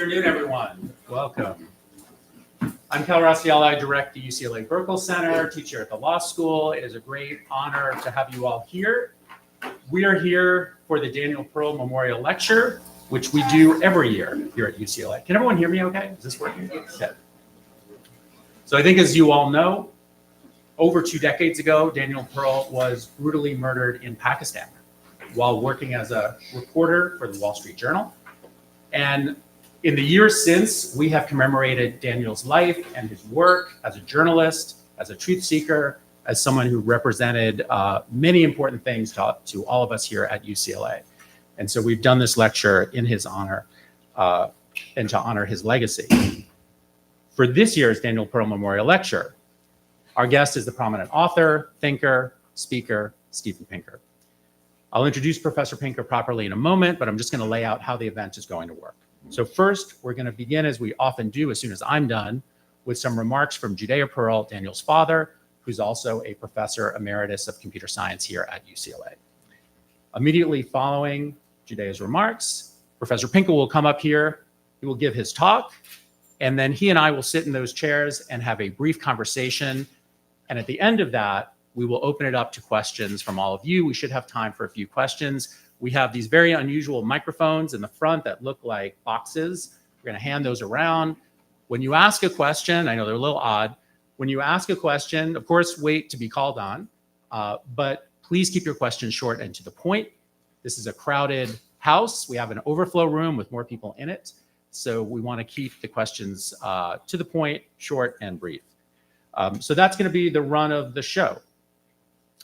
afternoon, everyone. Welcome. I'm Cal Raciel. I direct the UCLA Berkel Center, teach here at the law school. It is a great honor to have you all here. We are here for the Daniel Pearl Memorial Lecture, which we do every year here at UCLA. Can everyone hear me okay? Is this working? Okay. So I think, as you all know, over 2 decades ago, Daniel Pearl was brutally murdered in Pakistan while working as a reporter for the Wall Street Journal. And in the years since, we have commemorated Daniel's life and his work as a journalist, as a truth seeker, as someone who represented many important things to all of us here at UCLA. And so we've done this lecture in his honor and to honor his legacy. For this year's Daniel Pearl Memorial Lecture, our guest is the prominent author, thinker, speaker, Steven Pinker. I'll introduce Professor Pinker properly in a moment, but I'm just going to lay out how the event is going to work. So first, we're going to begin, as we often do as soon as I'm done, with some remarks from Judea Pearl, Daniel's father, who's also a professor emeritus of computer science here at UCLA. Immediately following Judea's remarks, Professor Pinker will come up here, he will give his talk, and then he and I will sit in those chairs and have a brief conversation. And at the end of that, we will open it up to questions from all of you. We should have time for a few questions. We have these very unusual microphones in the front that look like boxes. We're going to hand those around. When you ask a question, I know they're a little odd. When you ask a question, of course, wait to be called on, but please keep your questions short and to the point. This is a crowded house. We have an overflow room with more people in it. So we want to keep the questions to the point, short and brief. So that's going to be the run of the show.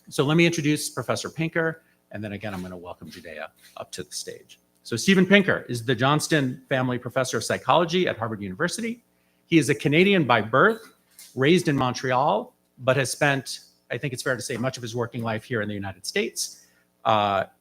So let me introduce Professor Pinker, and then again, I'm going to welcome Judea up to the stage. So Steven Pinker is the Johnston Family Professor of Psychology at Harvard University. He is a Canadian by birth, raised in Montreal, but has spent, I think it's fair to say, much of his working life here in the United States.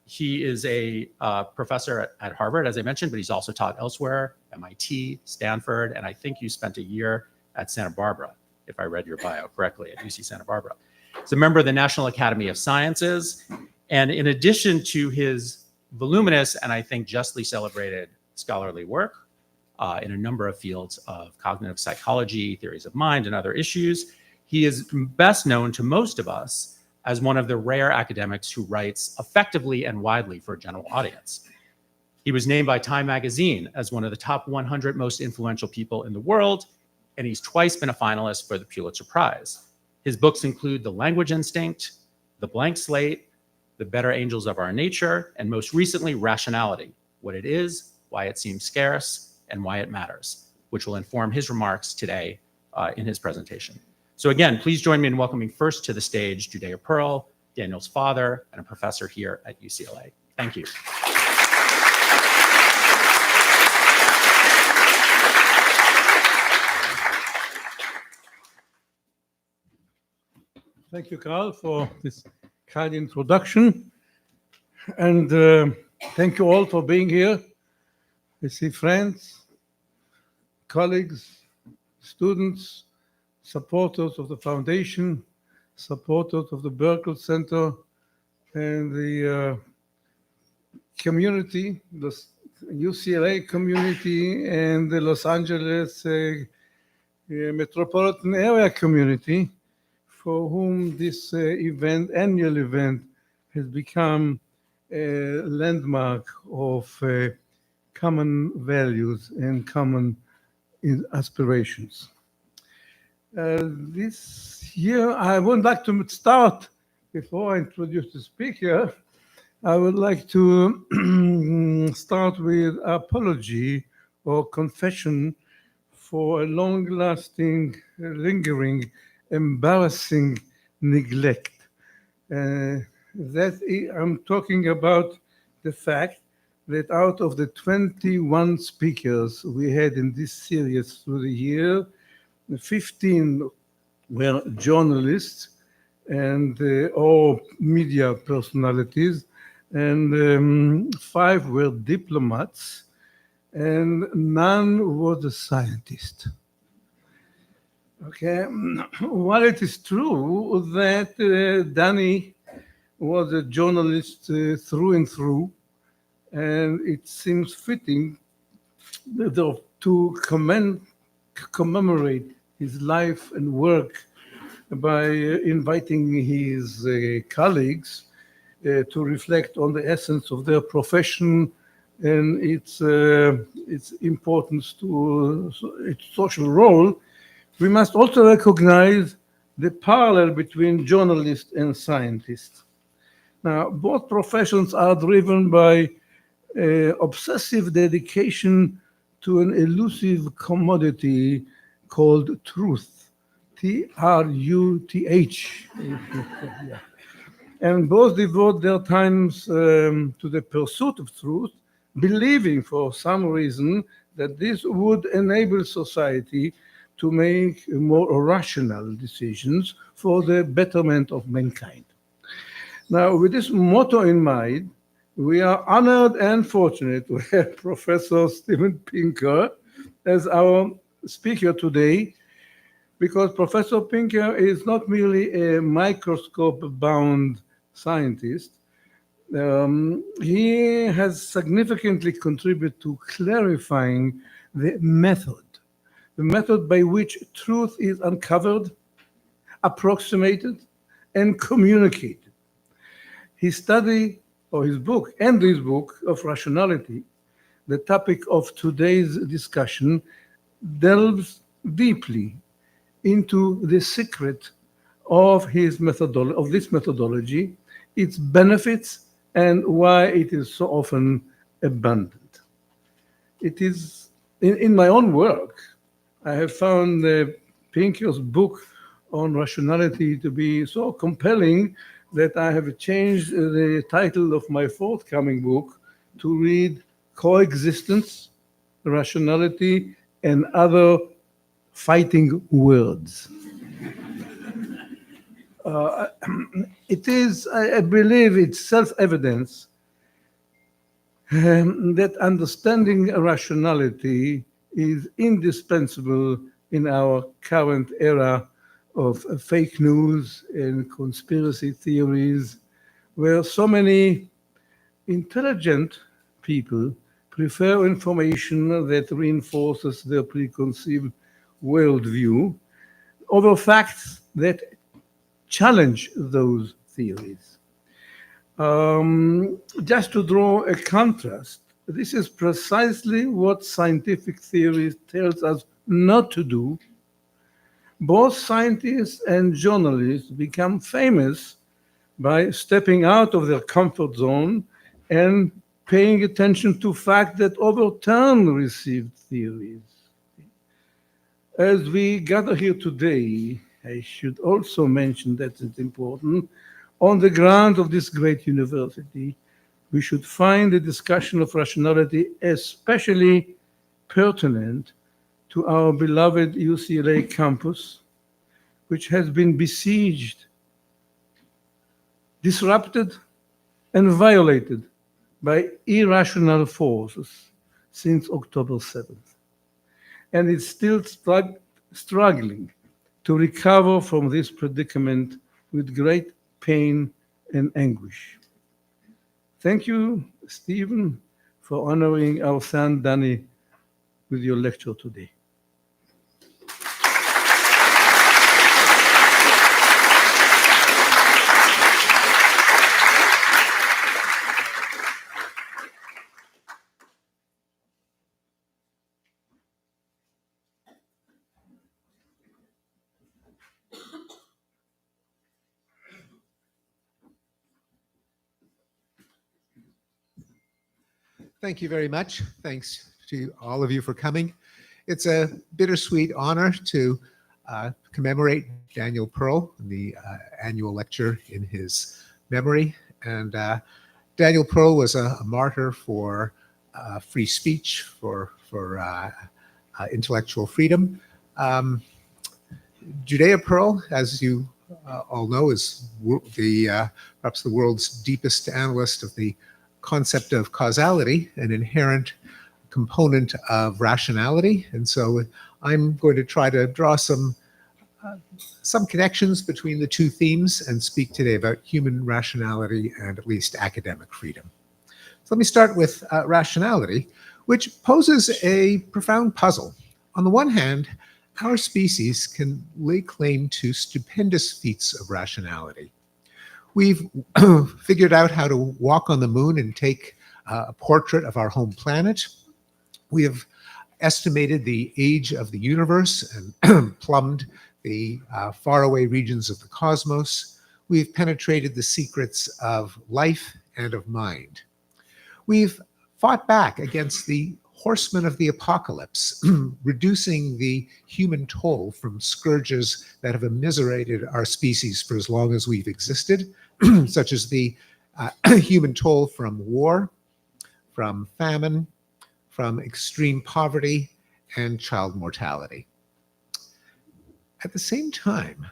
He is a professor at Harvard, as I mentioned, but he's also taught elsewhere, MIT, Stanford, and I think you spent a year at Santa Barbara, if I read your bio correctly, at UC Santa Barbara. He's a member of the National Academy of Sciences. And in addition to his voluminous and I think justly celebrated scholarly work in a number of fields of cognitive psychology, theories of mind, and other issues, he is best known to most of us as one of the rare academics who writes effectively and widely for a general audience. He was named by Time magazine as one of the top 100 most influential people in the world, and he's twice been a finalist for the Pulitzer Prize. His books include The Language Instinct, The Blank Slate, The Better Angels of Our Nature, and most recently, Rationality, What It Is, Why It Seems Scarce, and Why It Matters, which will inform his remarks today in his presentation. So again, please join me in welcoming first to the stage Judea Pearl, Daniel's father, and a professor here at UCLA. Thank you. Thank you, Carl, for this kind introduction. And thank you all for being here. I see friends, colleagues, students, supporters of the foundation, supporters of the Berkel Center, and the community, the UCLA community, and the Los Angeles metropolitan area community, for whom this annual event has become a landmark of common values and common aspirations. This year, I would like to start, before I introduce the speaker, I would like to start with apology or confession for a long-lasting, lingering, embarrassing neglect. I'm talking about the fact that out of the 21 speakers we had in this series through the year, 15 were journalists and or media personalities, and 5 were diplomats, and none was a scientist. Okay, while it is true that Danny was a journalist through and through, and it seems fitting, to commemorate his life and work by inviting his colleagues to reflect on the essence of their profession and its importance to its social role. We must also recognize the parallel between journalists and scientists. Now, both professions are driven by obsessive dedication to an elusive commodity called truth, Truth. Yeah. And both devote their times to the pursuit of truth, believing for some reason that this would enable society to make more rational decisions for the betterment of mankind. Now, with this motto in mind, we are honored and fortunate to have Professor Steven Pinker as our speaker today, because Professor Pinker is not merely a microscope-bound scientist. He has significantly contributed to clarifying the method by which truth is uncovered, approximated, and communicated. His study, or his book, and this book of Rationality, the topic of today's discussion, delves deeply into the secret of this methodology, its benefits, and why it is so often abundant. It is, in my own work, I have found Pinker's book on rationality to be so compelling that I have changed the title of my forthcoming book to read Coexistence, Rationality, and Other Fighting Words. It is, I believe, it's self-evidence that understanding rationality is indispensable in our current era of fake news and conspiracy theories, where so many intelligent people prefer information that reinforces their preconceived worldview over facts that challenge those theories. Just to draw a contrast, this is precisely what scientific theory tells us not to do. Both scientists and journalists become famous by stepping out of their comfort zone and paying attention to facts that overturn received theories. As we gather here today, I should also mention that it's important, on the ground of this great university, we should find the discussion of rationality especially pertinent to our beloved UCLA campus, which has been besieged, disrupted, and violated by irrational forces since October 7th. And it's still struggling to recover from this predicament with great pain and anguish. Thank you, Stephen, for honoring our son Danny with your lecture today. Thank you very much. Thanks to all of you for coming. It's a bittersweet honor to commemorate Daniel Pearl, the annual lecture in his memory. And Daniel Pearl was a martyr for free speech, for intellectual freedom. Judea Pearl, as you all know, is perhaps the world's deepest analyst of the concept of causality, an inherent component of rationality. And so I'm going to try to draw some connections between the two themes and speak today about human rationality and at least academic freedom. So let me start with rationality, which poses a profound puzzle. On the one hand, our species can lay claim to stupendous feats of rationality. We've figured out how to walk on the moon and take a portrait of our home planet. We have estimated the age of the universe and plumbed the faraway regions of the cosmos. We've penetrated the secrets of life and of mind. We've fought back against the horsemen of the apocalypse, reducing the human toll from scourges that have immiserated our species for as long as we've existed, such as the human toll from war, from famine, from extreme poverty, and child mortality. At the same time,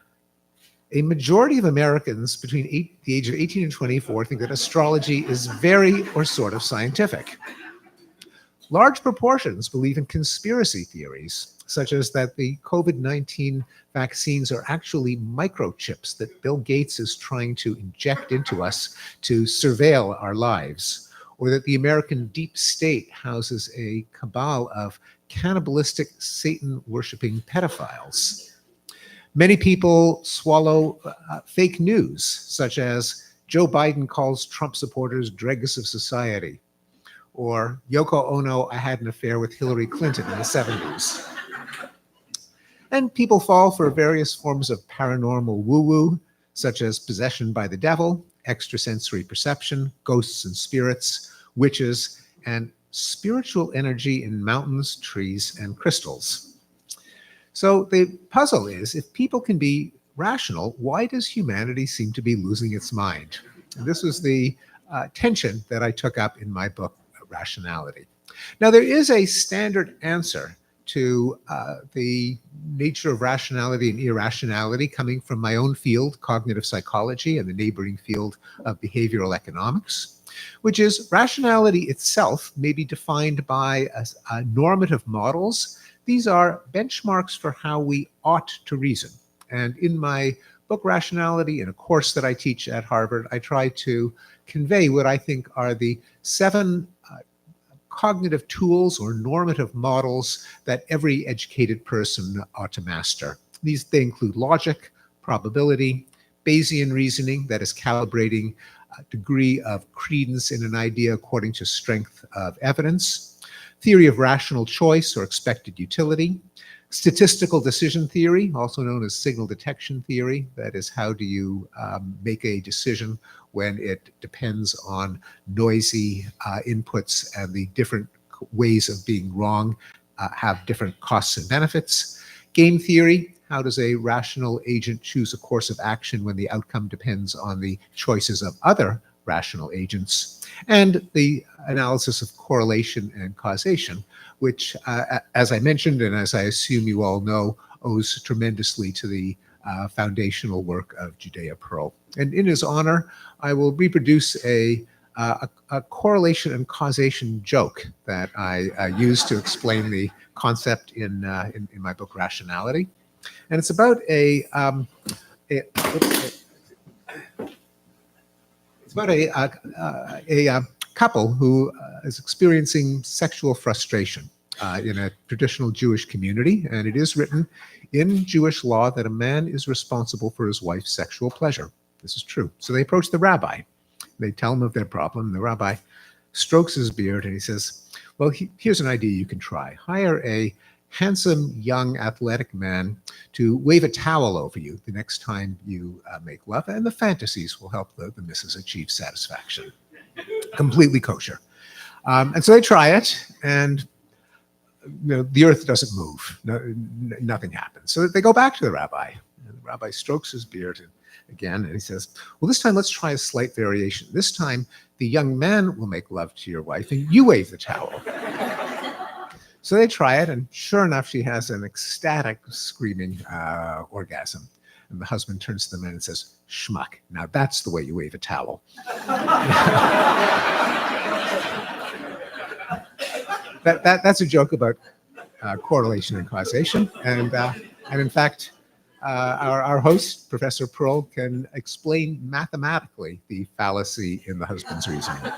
a majority of Americans between the age of 18 and 24 think that astrology is very or sort of scientific. Large proportions believe in conspiracy theories, such as that the COVID-19 vaccines are actually microchips that Bill Gates is trying to inject into us to surveil our lives, or that the American deep state houses a cabal of cannibalistic, Satan-worshipping pedophiles. Many people swallow fake news, such as Joe Biden calls Trump supporters dregs of society, or Yoko Ono, I had an affair with Hillary Clinton in the 70s. And people fall for various forms of paranormal woo-woo, such as possession by the devil, extrasensory perception, ghosts and spirits, witches, and spiritual energy in mountains, trees, and crystals. So the puzzle is, if people can be rational, why does humanity seem to be losing its mind? And this was the tension that I took up in my book, Rationality. Now, there is a standard answer to the nature of rationality and irrationality coming from my own field, cognitive psychology, and the neighboring field of behavioral economics, which is rationality itself may be defined by normative models. These are benchmarks for how we ought to reason. And in my book, Rationality, in a course that I teach at Harvard, I try to convey what I think are the 7 cognitive tools or normative models that every educated person ought to master. They include logic, probability, Bayesian reasoning, that is calibrating a degree of credence in an idea according to strength of evidence, theory of rational choice or expected utility, statistical decision theory, also known as signal detection theory, that is, how do you make a decision when it depends on noisy inputs, and the different ways of being wrong have different costs and benefits. Game theory, how does a rational agent choose a course of action when the outcome depends on the choices of other rational agents? And the analysis of correlation and causation, which, as I mentioned, and as I assume you all know, owes tremendously to the foundational work of Judea Pearl. And in his honor, I will reproduce a correlation and causation joke that I used to explain the concept in my book, Rationality. And it's about a couple who is experiencing sexual frustration in a traditional Jewish community, and it is written in Jewish law that a man is responsible for his wife's sexual pleasure. This is true. So they approach the rabbi. They tell him of their problem. The rabbi strokes his beard and he says, well, here's an idea you can try. Hire a handsome, young, athletic man to wave a towel over you the next time you make love, and the fantasies will help the missus achieve satisfaction. Completely kosher. And so they try it, and the earth doesn't move. Nothing happens. So they go back to the rabbi, and the rabbi strokes his beard again, and he says, well, this time let's try a slight variation. This time, the young man will make love to your wife, and you wave the towel. So they try it, and sure enough, she has an ecstatic, screaming orgasm. And the husband turns to the man and says, schmuck, now that's the way you wave a towel. That's a joke about correlation and causation. And in fact, our host, Professor Pearl, can explain mathematically the fallacy in the husband's reasoning.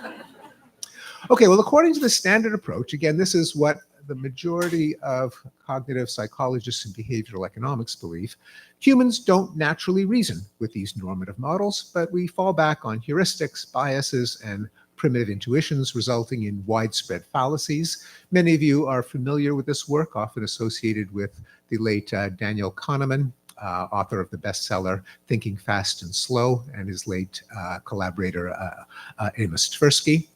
Okay, well, according to the standard approach, again, this is what the majority of cognitive psychologists and behavioral economics believe. Humans don't naturally reason with these normative models, but we fall back on heuristics, biases, and primitive intuitions, resulting in widespread fallacies. Many of you are familiar with this work, often associated with the late Daniel Kahneman, author of the bestseller Thinking Fast and Slow, and his late collaborator Amos Tversky.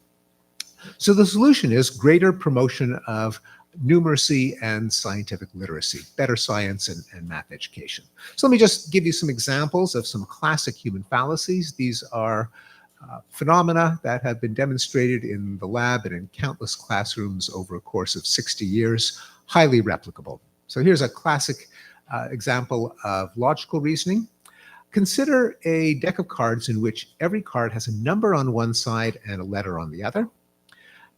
So the solution is greater promotion of numeracy and scientific literacy, better science and math education. So let me just give you some examples of some classic human fallacies. These are phenomena that have been demonstrated in the lab and in countless classrooms over a course of 60 years, highly replicable. So here's a classic example of logical reasoning. Consider a deck of cards in which every card has a number on one side and a letter on the other.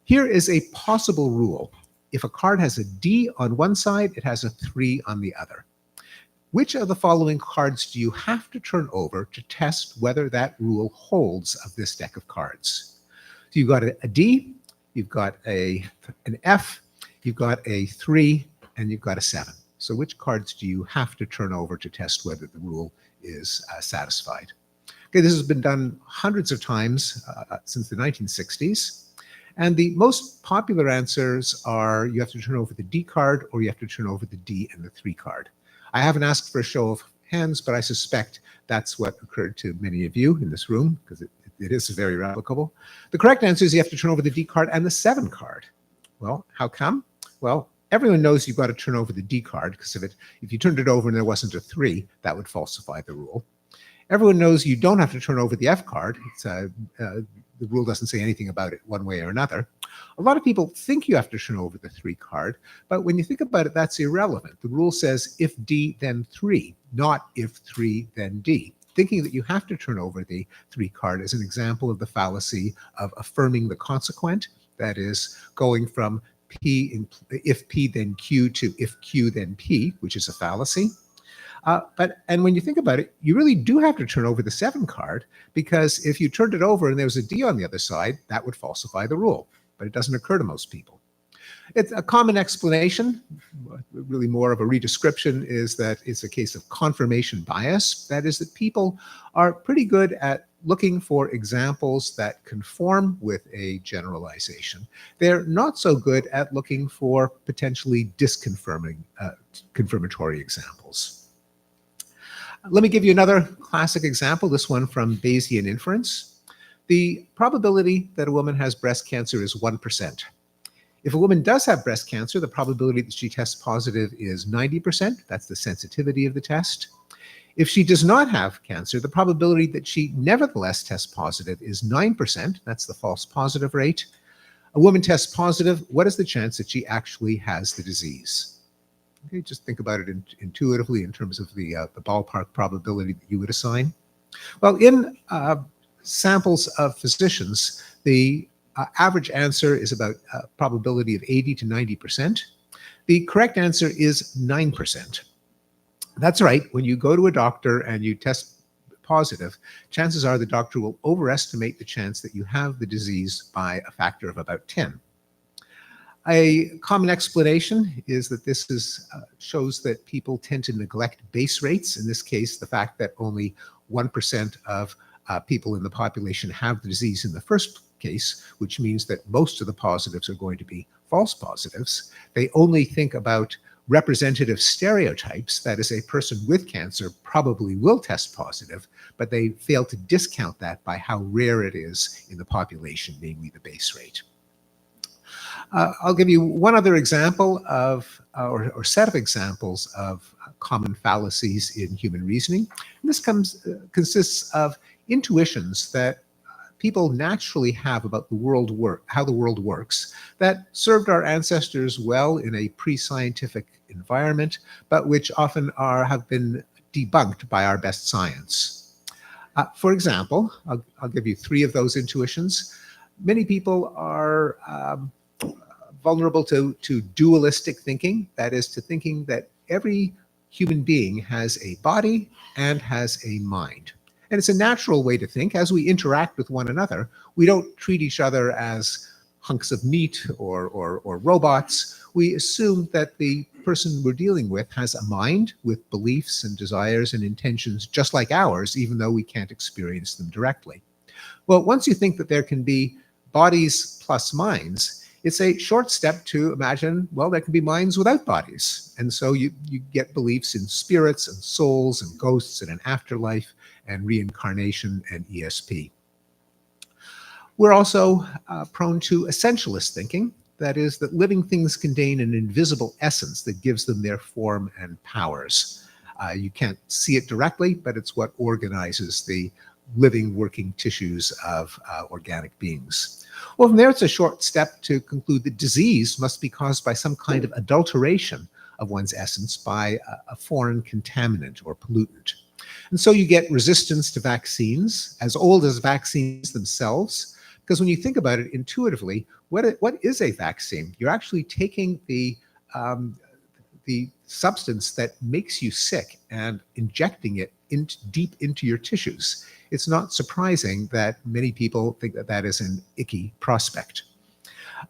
Here is a possible rule. If a card has a D on one side, it has a 3 on the other. Which of the following cards do you have to turn over to test whether that rule holds of this deck of cards? So you've got a D, you've got an F, you've got a 3, and you've got a 7. So which cards do you have to turn over to test whether the rule is satisfied? Okay, this has been done hundreds of times since the 1960s. And the most popular answers are you have to turn over the D card or you have to turn over the D and the 3 card. I haven't asked for a show of hands, but I suspect that's what occurred to many of you in this room because it is very replicable. The correct answer is you have to turn over the D card and the 7 card. Well, how come? Well, everyone knows you've got to turn over the D card because if you turned it over and there wasn't a 3, that would falsify the rule. Everyone knows you don't have to turn over the F card. The rule doesn't say anything about it one way or another. A lot of people think you have to turn over the 3 card, but when you think about it, that's irrelevant. The rule says if D, then 3, not if 3, then D. Thinking that you have to turn over the 3 card is an example of the fallacy of affirming the consequent, that is, going from if P, then Q to if Q, then P, which is a fallacy. And when you think about it, you really do have to turn over the 7 card because if you turned it over and there was a D on the other side, that would falsify the rule. But it doesn't occur to most people. It's a common explanation, really more of a redescription, is that it's a case of confirmation bias. That is that people are pretty good at looking for examples that conform with a generalization. They're not so good at looking for potentially confirmatory examples. Let me give you another classic example, this one from Bayesian inference. The probability that a woman has breast cancer is 1%. If a woman does have breast cancer, the probability that she tests positive is 90%. That's the sensitivity of the test. If she does not have cancer, the probability that she nevertheless tests positive is 9%. That's the false positive rate. A woman tests positive. What is the chance that she actually has the disease? Okay, just think about it intuitively in terms of the ballpark probability that you would assign. Well, in samples of physicians, the average answer is about a probability of 80 to 90%. The correct answer is 9%. That's right. When you go to a doctor and you test positive, chances are the doctor will overestimate the chance that you have the disease by a factor of about 10. A common explanation is that this shows that people tend to neglect base rates. In this case, the fact that only 1% of people in the population have the disease in the first case, which means that most of the positives are going to be false positives. They only think about representative stereotypes, that is, a person with cancer probably will test positive, but they fail to discount that by how rare it is in the population, namely the base rate. I'll give you one other example of, or set of examples of common fallacies in human reasoning. And this consists of intuitions that people naturally have about how the world works, that served our ancestors well in a pre-scientific environment, but which often have been debunked by our best science. For example, I'll give you 3 of those intuitions. Many people are vulnerable to dualistic thinking, that is, to thinking that every human being has a body and has a mind. And it's a natural way to think. As we interact with one another, we don't treat each other as hunks of meat or robots, we assume that the person we're dealing with has a mind with beliefs and desires and intentions just like ours, even though we can't experience them directly. Well, once you think that there can be bodies plus minds, it's a short step to imagine, well, there can be minds without bodies. And so you get beliefs in spirits and souls and ghosts and an afterlife and reincarnation and ESP. We're also prone to essentialist thinking. That is, that living things contain an invisible essence that gives them their form and powers. You can't see it directly, but it's what organizes the living, working tissues of organic beings. Well, from there, it's a short step to conclude that disease must be caused by some kind of adulteration of one's essence by a foreign contaminant or pollutant. And so you get resistance to vaccines, as old as vaccines themselves, because when you think about it intuitively, what is a vaccine? You're actually taking the substance that makes you sick and injecting it deep into your tissues. It's not surprising that many people think that that is an icky prospect.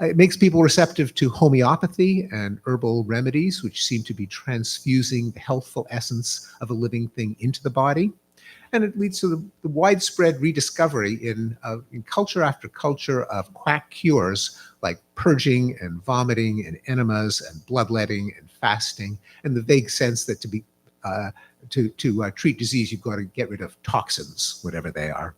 It makes people receptive to homeopathy and herbal remedies, which seem to be transfusing the healthful essence of a living thing into the body. And it leads to the widespread rediscovery in culture after culture of quack cures like purging and vomiting and enemas and bloodletting and fasting, and the vague sense that to treat disease, you've got to get rid of toxins, whatever they are.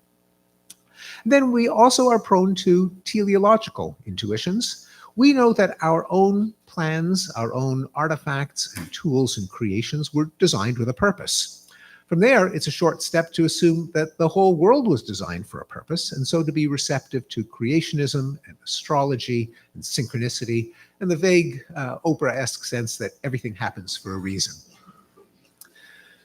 Then we also are prone to teleological intuitions. We know that our own plans, our own artifacts and tools and creations were designed with a purpose. From there, it's a short step to assume that the whole world was designed for a purpose, and so to be receptive to creationism and astrology and synchronicity and the vague Oprah-esque sense that everything happens for a reason.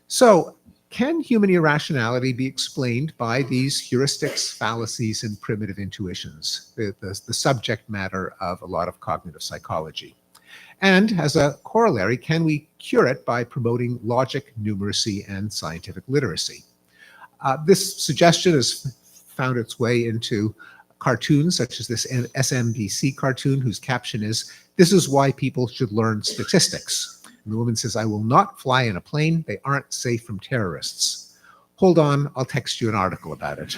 So, can human irrationality be explained by these heuristics, fallacies, and primitive intuitions, the subject matter of a lot of cognitive psychology? And as a corollary, can we cure it by promoting logic, numeracy, and scientific literacy? This suggestion has found its way into cartoons such as this SMBC cartoon whose caption is, "This is why people should learn statistics." And the woman says, "I will not fly in a plane. They aren't safe from terrorists." Hold on, I'll text you an article about it.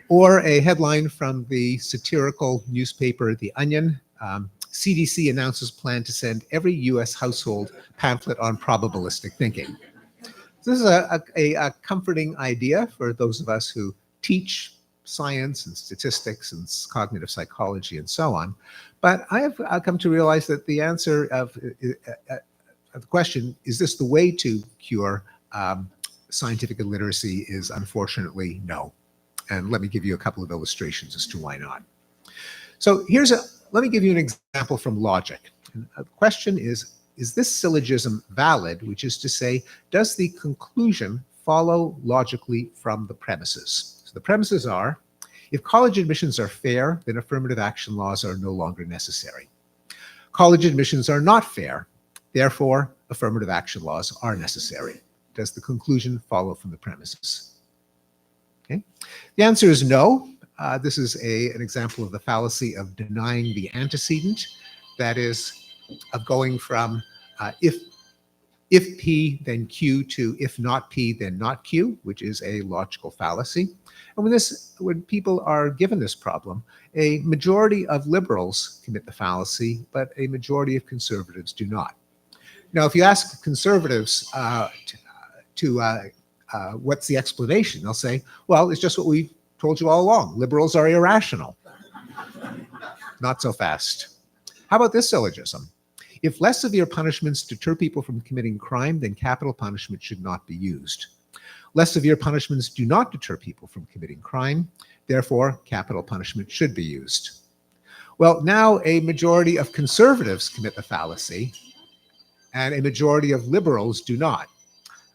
Or a headline from the satirical newspaper The Onion, CDC announces plan to send every US household pamphlet on probabilistic thinking. This is a comforting idea for those of us who teach science and statistics and cognitive psychology and so on. But I have come to realize that the answer of the question, is this the way to cure scientific illiteracy, is unfortunately no. And let me give you a couple of illustrations as to why not. So let me give you an example from logic. And the question is this syllogism valid, which is to say, does the conclusion follow logically from the premises? So the premises are, if college admissions are fair, then affirmative action laws are no longer necessary. College admissions are not fair, therefore affirmative action laws are necessary. Does the conclusion follow from the premises? Okay. The answer is no. This is an example of the fallacy of denying the antecedent, that is, of going from if P, then Q, to if not P, then not Q, which is a logical fallacy. And when people are given this problem, a majority of liberals commit the fallacy, but a majority of conservatives do not. Now, if you ask conservatives what's the explanation, they'll say, well, it's just what we've told you all along. Liberals are irrational. Not so fast. How about this syllogism? If less severe punishments deter people from committing crime, then capital punishment should not be used. Less severe punishments do not deter people from committing crime, therefore capital punishment should be used. Well, now a majority of conservatives commit the fallacy, and a majority of liberals do not.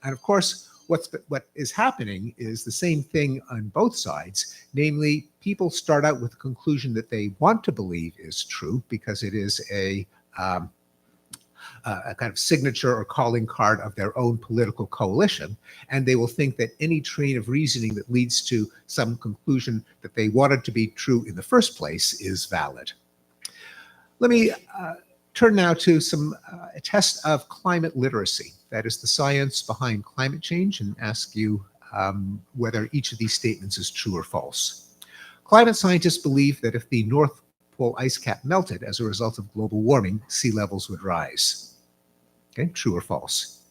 And of course, what is happening is the same thing on both sides, namely, people start out with a conclusion that they want to believe is true because it is a kind of signature or calling card of their own political coalition, and they will think that any train of reasoning that leads to some conclusion that they wanted to be true in the first place is valid. Let me turn now to a test of climate literacy, that is the science behind climate change, and ask you whether each of these statements is true or false. Climate scientists believe that if the North Pole ice cap melted as a result of global warming, sea levels would rise. Okay, true or false?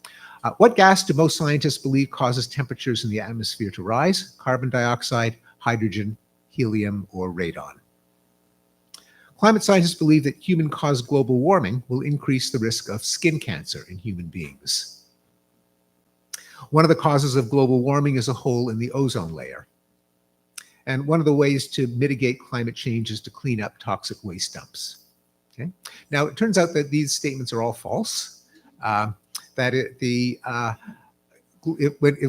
What gas do most scientists believe causes temperatures in the atmosphere to rise? Carbon dioxide, hydrogen, helium, or radon? Climate scientists believe that human-caused global warming will increase the risk of skin cancer in human beings. One of the causes of global warming is a hole in the ozone layer. And one of the ways to mitigate climate change is to clean up toxic waste dumps. Okay? Now, it turns out that these statements are all false. If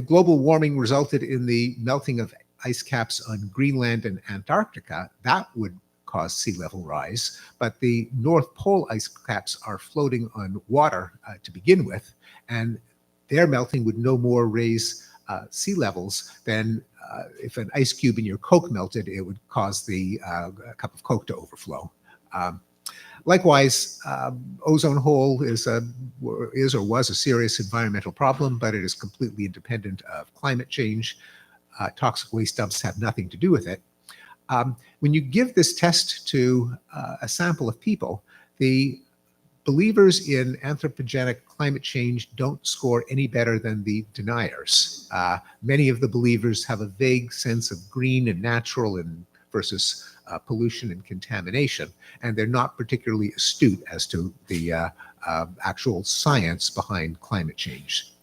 global warming resulted in the melting of ice caps on Greenland and Antarctica, that would cause sea level rise. But the North Pole ice caps are floating on water to begin with, and their melting would no more raise sea levels than if an ice cube in your Coke melted, it would cause the cup of Coke to overflow. Likewise, ozone hole is or was a serious environmental problem, but it is completely independent of climate change. Toxic waste dumps have nothing to do with it. When you give this test to a sample of people, the believers in anthropogenic climate change don't score any better than the deniers. Many of the believers have a vague sense of green and natural and versus pollution and contamination, and they're not particularly astute as to the actual science behind climate change.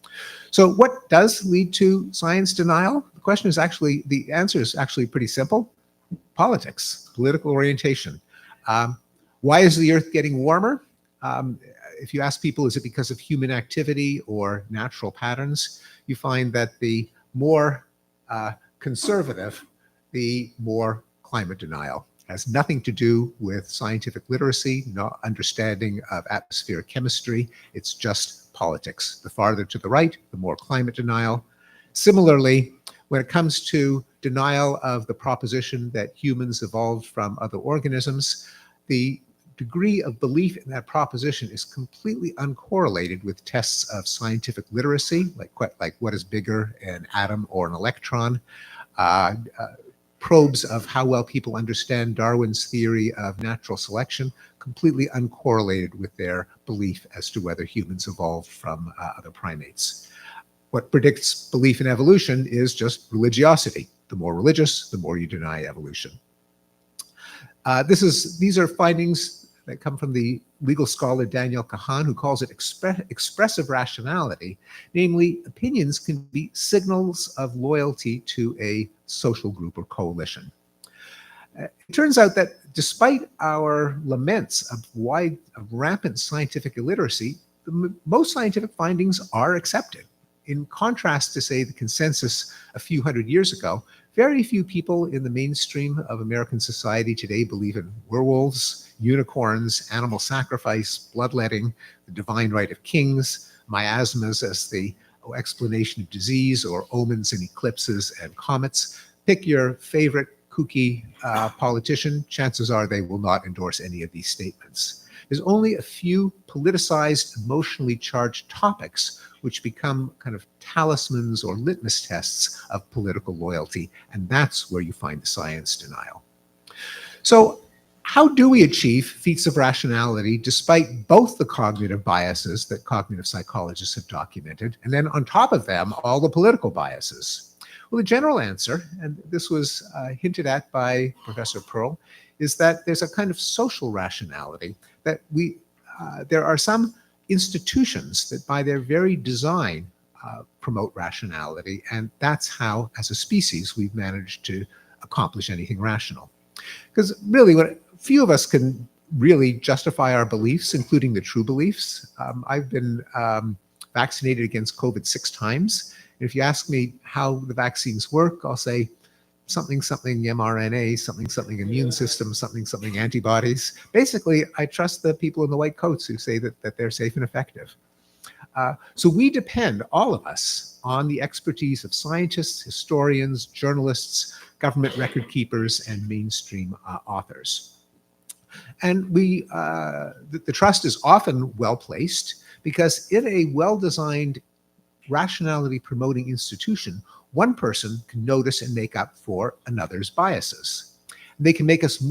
So what does lead to science denial? The answer is actually pretty simple. Politics, political orientation. Why is the Earth getting warmer? If you ask people, is it because of human activity or natural patterns? You find that the more conservative, the more climate denial. It has nothing to do with scientific literacy, no understanding of atmospheric chemistry. It's just politics. The farther to the right, the more climate denial. Similarly, when it comes to denial of the proposition that humans evolved from other organisms, the degree of belief in that proposition is completely uncorrelated with tests of scientific literacy, like what is bigger, an atom or an electron, probes of how well people understand Darwin's theory of natural selection, completely uncorrelated with their belief as to whether humans evolved from other primates. What predicts belief in evolution is just religiosity. The more religious, the more you deny evolution. These are findings that come from the legal scholar Daniel Kahan, who calls it expressive rationality. Namely, opinions can be signals of loyalty to a social group or coalition. It turns out that despite our laments of rampant scientific illiteracy, most scientific findings are accepted. In contrast to, say, the consensus a few hundred years ago, very few people in the mainstream of American society today believe in werewolves, unicorns, animal sacrifice, bloodletting, the divine right of kings, miasmas as the explanation of disease, or omens and eclipses and comets. Pick your favorite kooky politician. Chances are they will not endorse any of these statements. There's only a few politicized, emotionally charged topics which become kind of talismans or litmus tests of political loyalty, and that's where you find the science denial. So how do we achieve feats of rationality despite both the cognitive biases that cognitive psychologists have documented, and then on top of them, all the political biases? Well, the general answer, and this was hinted at by Professor Pearl, is that there's a kind of social rationality, that there are some institutions that by their very design promote rationality, and that's how, as a species, we've managed to accomplish anything rational. Because really, few of us can really justify our beliefs, including the true beliefs. I've been vaccinated against COVID 6 times. And if you ask me how the vaccines work, I'll say something something mRNA, something something immune system, something something antibodies. Basically, I trust the people in the white coats who say that they're safe and effective. So we depend, all of us, on the expertise of scientists, historians, journalists, government record keepers, and mainstream authors. And the trust is often well placed because in a well-designed rationality promoting institution, one person can notice and make up for another's biases. They can make us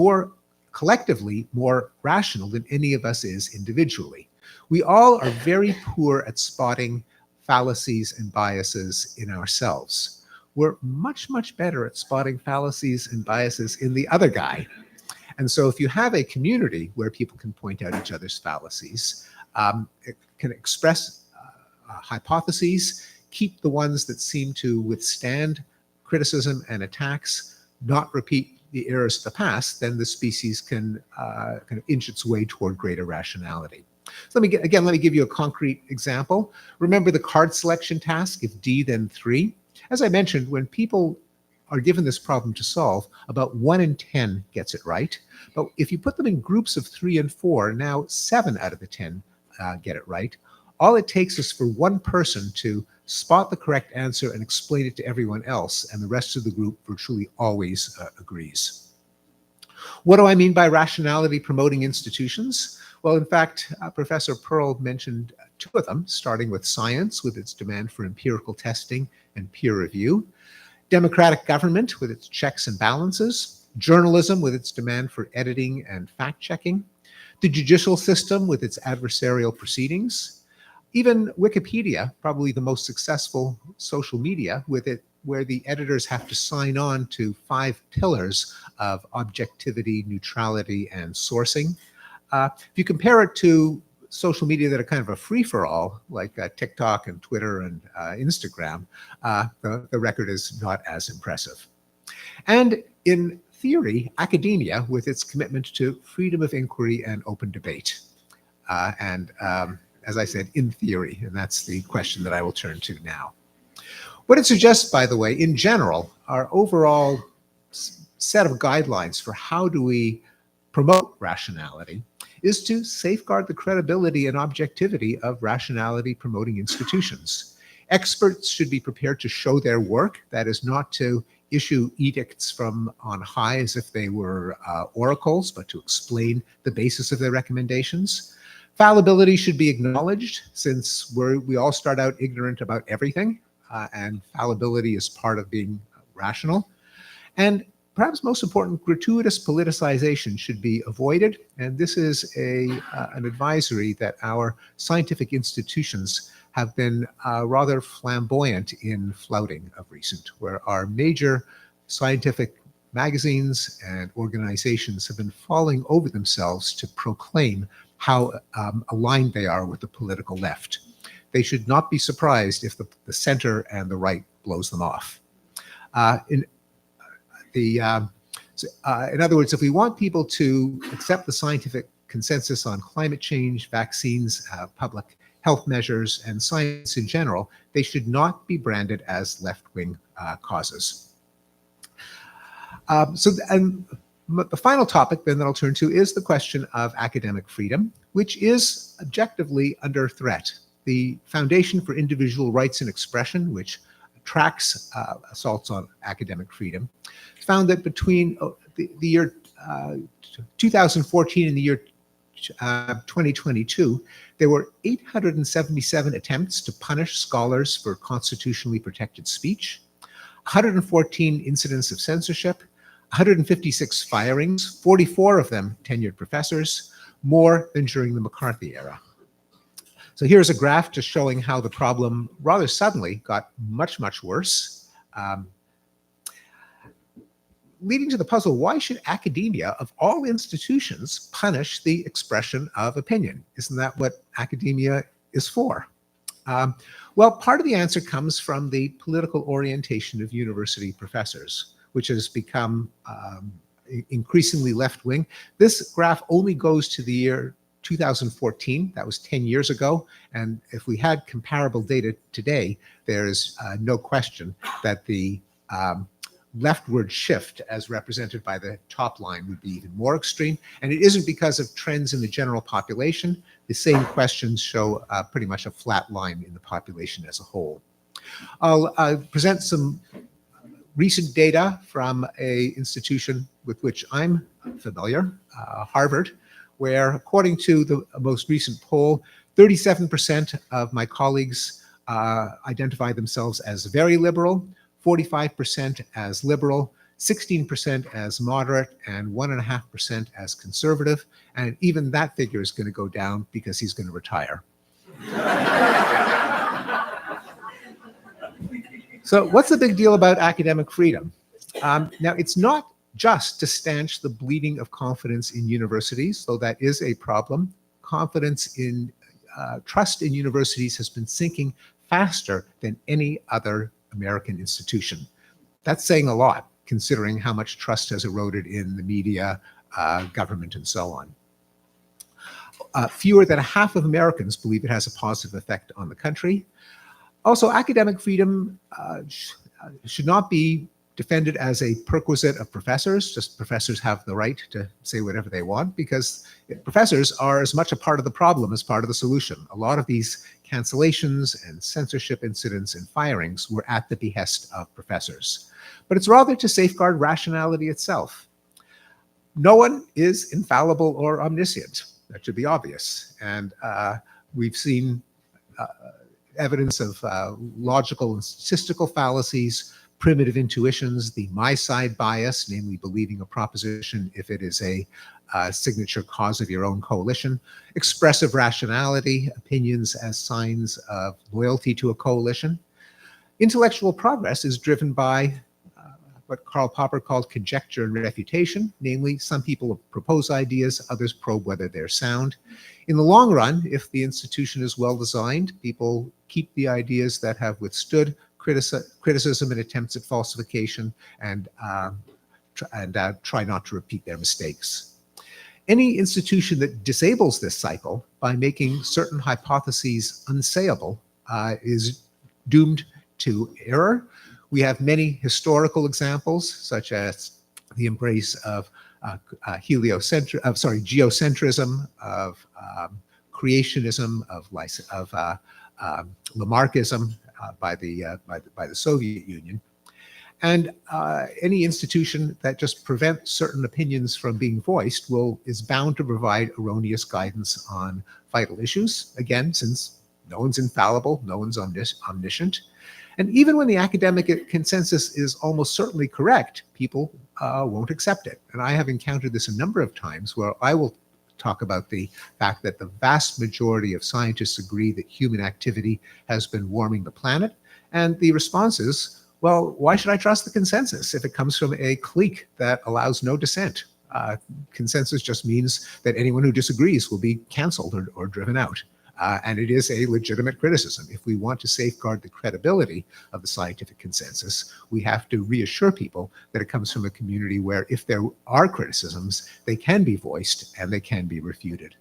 collectively more rational than any of us is individually. We all are very poor at spotting fallacies and biases in ourselves. We're much, much better at spotting fallacies and biases in the other guy. And so if you have a community where people can point out each other's fallacies, it can express hypotheses, keep the ones that seem to withstand criticism and attacks, not repeat the errors of the past, then the species can kind of inch its way toward greater rationality. So let me give you a concrete example. Remember the card selection task, if D then 3? As I mentioned, when people are given this problem to solve, about 1 in 10 gets it right. But if you put them in groups of 3 and 4, now 7 out of the 10 get it right. All it takes is for one person to spot the correct answer and explain it to everyone else, and the rest of the group virtually always agrees. What do I mean by rationality promoting institutions? Well, in fact, Professor Pearl mentioned 2 of them, starting with science with its demand for empirical testing and peer review, democratic government with its checks and balances, journalism with its demand for editing and fact-checking, the judicial system with its adversarial proceedings, even Wikipedia, probably the most successful social media, with it where the editors have to sign on to 5 pillars of objectivity, neutrality, and sourcing. If you compare it to social media that are kind of a free-for-all, like TikTok and Twitter and Instagram, the record is not as impressive. And in theory, academia, with its commitment to freedom of inquiry and open debate. As I said, in theory, and that's the question that I will turn to now. What it suggests, by the way, in general, our overall set of guidelines for how do we promote rationality is to safeguard the credibility and objectivity of rationality promoting institutions. Experts should be prepared to show their work, that is not to issue edicts from on high as if they were oracles, but to explain the basis of their recommendations. Fallibility should be acknowledged, since we all start out ignorant about everything, and fallibility is part of being rational. And perhaps most important, gratuitous politicization should be avoided, and this is an advisory that our scientific institutions have been rather flamboyant in flouting of recent, where our major scientific magazines and organizations have been falling over themselves to proclaim how aligned they are with the political left. They should not be surprised if the center and the right blows them off. In other words, if we want people to accept the scientific consensus on climate change, vaccines, public health measures, and science in general, they should not be branded as left-wing causes. The final topic then that I'll turn to is the question of academic freedom, which is objectively under threat. The Foundation for Individual Rights and Expression, which tracks assaults on academic freedom, found that between the year 2014 and the year 2022, there were 877 attempts to punish scholars for constitutionally protected speech, 114 incidents of censorship, 156 firings, 44 of them tenured professors, more than during the McCarthy era. So here's a graph just showing how the problem rather suddenly got much, much worse. Leading to the puzzle, why should academia, of all institutions, punish the expression of opinion? Isn't that what academia is for? Well, part of the answer comes from the political orientation of university professors, which has become increasingly left-wing. This graph only goes to the year 2014. That was 10 years ago. And if we had comparable data today, there is no question that the leftward shift, as represented by the top line, would be even more extreme. And it isn't because of trends in the general population. The same questions show pretty much a flat line in the population as a whole. I'll present some recent data from an institution with which I'm familiar, Harvard, where, according to the most recent poll, 37% of my colleagues identify themselves as very liberal, 45% as liberal, 16% as moderate, and 1.5% as conservative. And even that figure is going to go down because he's going to retire. So what's the big deal about academic freedom? Now, it's not just to stanch the bleeding of confidence in universities, though that is a problem. Confidence in trust in universities has been sinking faster than any other American institution. That's saying a lot, considering how much trust has eroded in the media, government, and so on. Fewer than half of Americans believe it has a positive effect on the country. Also, academic freedom should not be defended as a perquisite of professors. Just professors have the right to say whatever they want, because professors are as much a part of the problem as part of the solution. A lot of these cancellations and censorship incidents and firings were at the behest of professors. But it's rather to safeguard rationality itself. No one is infallible or omniscient. That should be obvious. And we've seen evidence of logical and statistical fallacies, primitive intuitions, the my side bias, namely believing a proposition if it is a signature cause of your own coalition, expressive rationality, opinions as signs of loyalty to a coalition. Intellectual progress is driven by what Karl Popper called conjecture and refutation, namely some people propose ideas, others probe whether they're sound. In the long run, if the institution is well designed, people keep the ideas that have withstood criticism and attempts at falsification, and try not to repeat their mistakes. Any institution that disables this cycle by making certain hypotheses unsayable is doomed to error. We have many historical examples, such as the embrace of geocentrism, of creationism, of Lamarckism by the Soviet Union, and any institution that just prevents certain opinions from being voiced is bound to provide erroneous guidance on vital issues. Again, since no one's infallible, no one's omniscient. And even when the academic consensus is almost certainly correct, people won't accept it. And I have encountered this a number of times where I will talk about the fact that the vast majority of scientists agree that human activity has been warming the planet. And the response is, well, why should I trust the consensus if it comes from a clique that allows no dissent? Consensus just means that anyone who disagrees will be canceled or driven out. And it is a legitimate criticism. If we want to safeguard the credibility of the scientific consensus, we have to reassure people that it comes from a community where if there are criticisms, they can be voiced and they can be refuted.